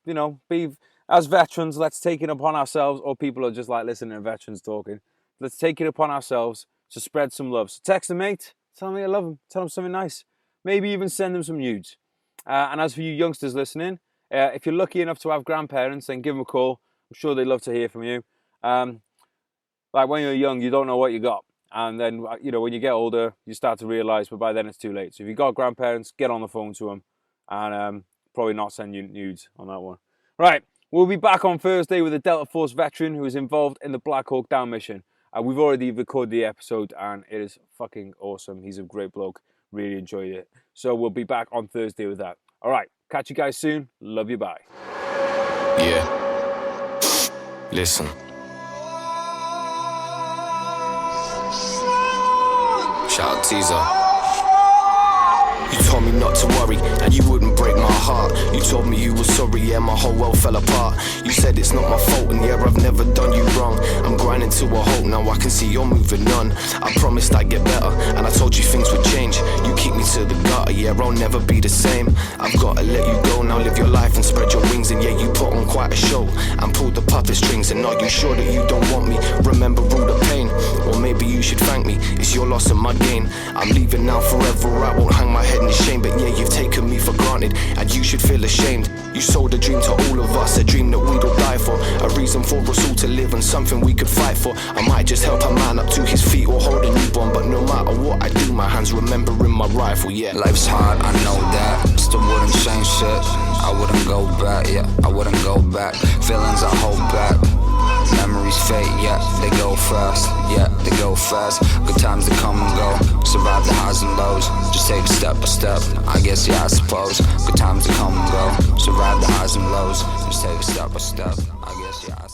be, as veterans, let's take it upon ourselves, or people are just like listening to veterans talking. Let's take it upon ourselves to spread some love. So text a mate. Tell me I love them. Tell them something nice. Maybe even send them some nudes. And as for you youngsters listening, if you're lucky enough to have grandparents, then give them a call. I'm sure they'd love to hear from you. Like when you're young, you don't know what you got. And then, when you get older, you start to realise, but by then it's too late. So if you've got grandparents, get on the phone to them and probably not send you nudes on that one. Right, we'll be back on Thursday with a Delta Force veteran who is involved in the Black Hawk Down mission. We've already recorded the episode and it is fucking awesome. He's a great bloke. Really enjoyed it. So we'll be back on Thursday with that. All right. Catch you guys soon. Love you. Bye. Yeah. Listen. Shout out Teaser. You told me not to worry, and you wouldn't break my heart. You told me you were sorry, yeah, my whole world fell apart. You said it's not my fault, and yeah, I've never done you wrong. I'm grinding to a halt, now I can see you're moving on. I promised I'd get better, and I told you things would change. You keep me to the gutter, yeah, I'll never be the same. I've gotta let you go, now live your life and spread your wings. And yeah, you put on quite a show, and pulled the puppet strings. And are you sure that you don't want me? Remember all the pain, or maybe you should thank me. It's your loss and my gain. I'm leaving now forever, I won't hang my head in shame. But yeah, you've taken me for granted, and you should feel ashamed. You sold a dream to all of us, a dream that we'd all die for, a reason for us all to live and something we could fight for. I might just help a man up to his feet or hold a newborn, but no matter what I do, my hands remembering my rifle, yeah. Life's hard, I know that, still wouldn't change shit. I wouldn't go back, yeah, I wouldn't go back. Feelings I hold back, memories fade, yeah, they go fast, yeah, they go fast. Good times that come and go, survive the highs and lows, just take it step by step, I guess, yeah, I suppose. Good times that come and go, survive the highs and lows, just take it step by step, I guess, yeah, I suppose.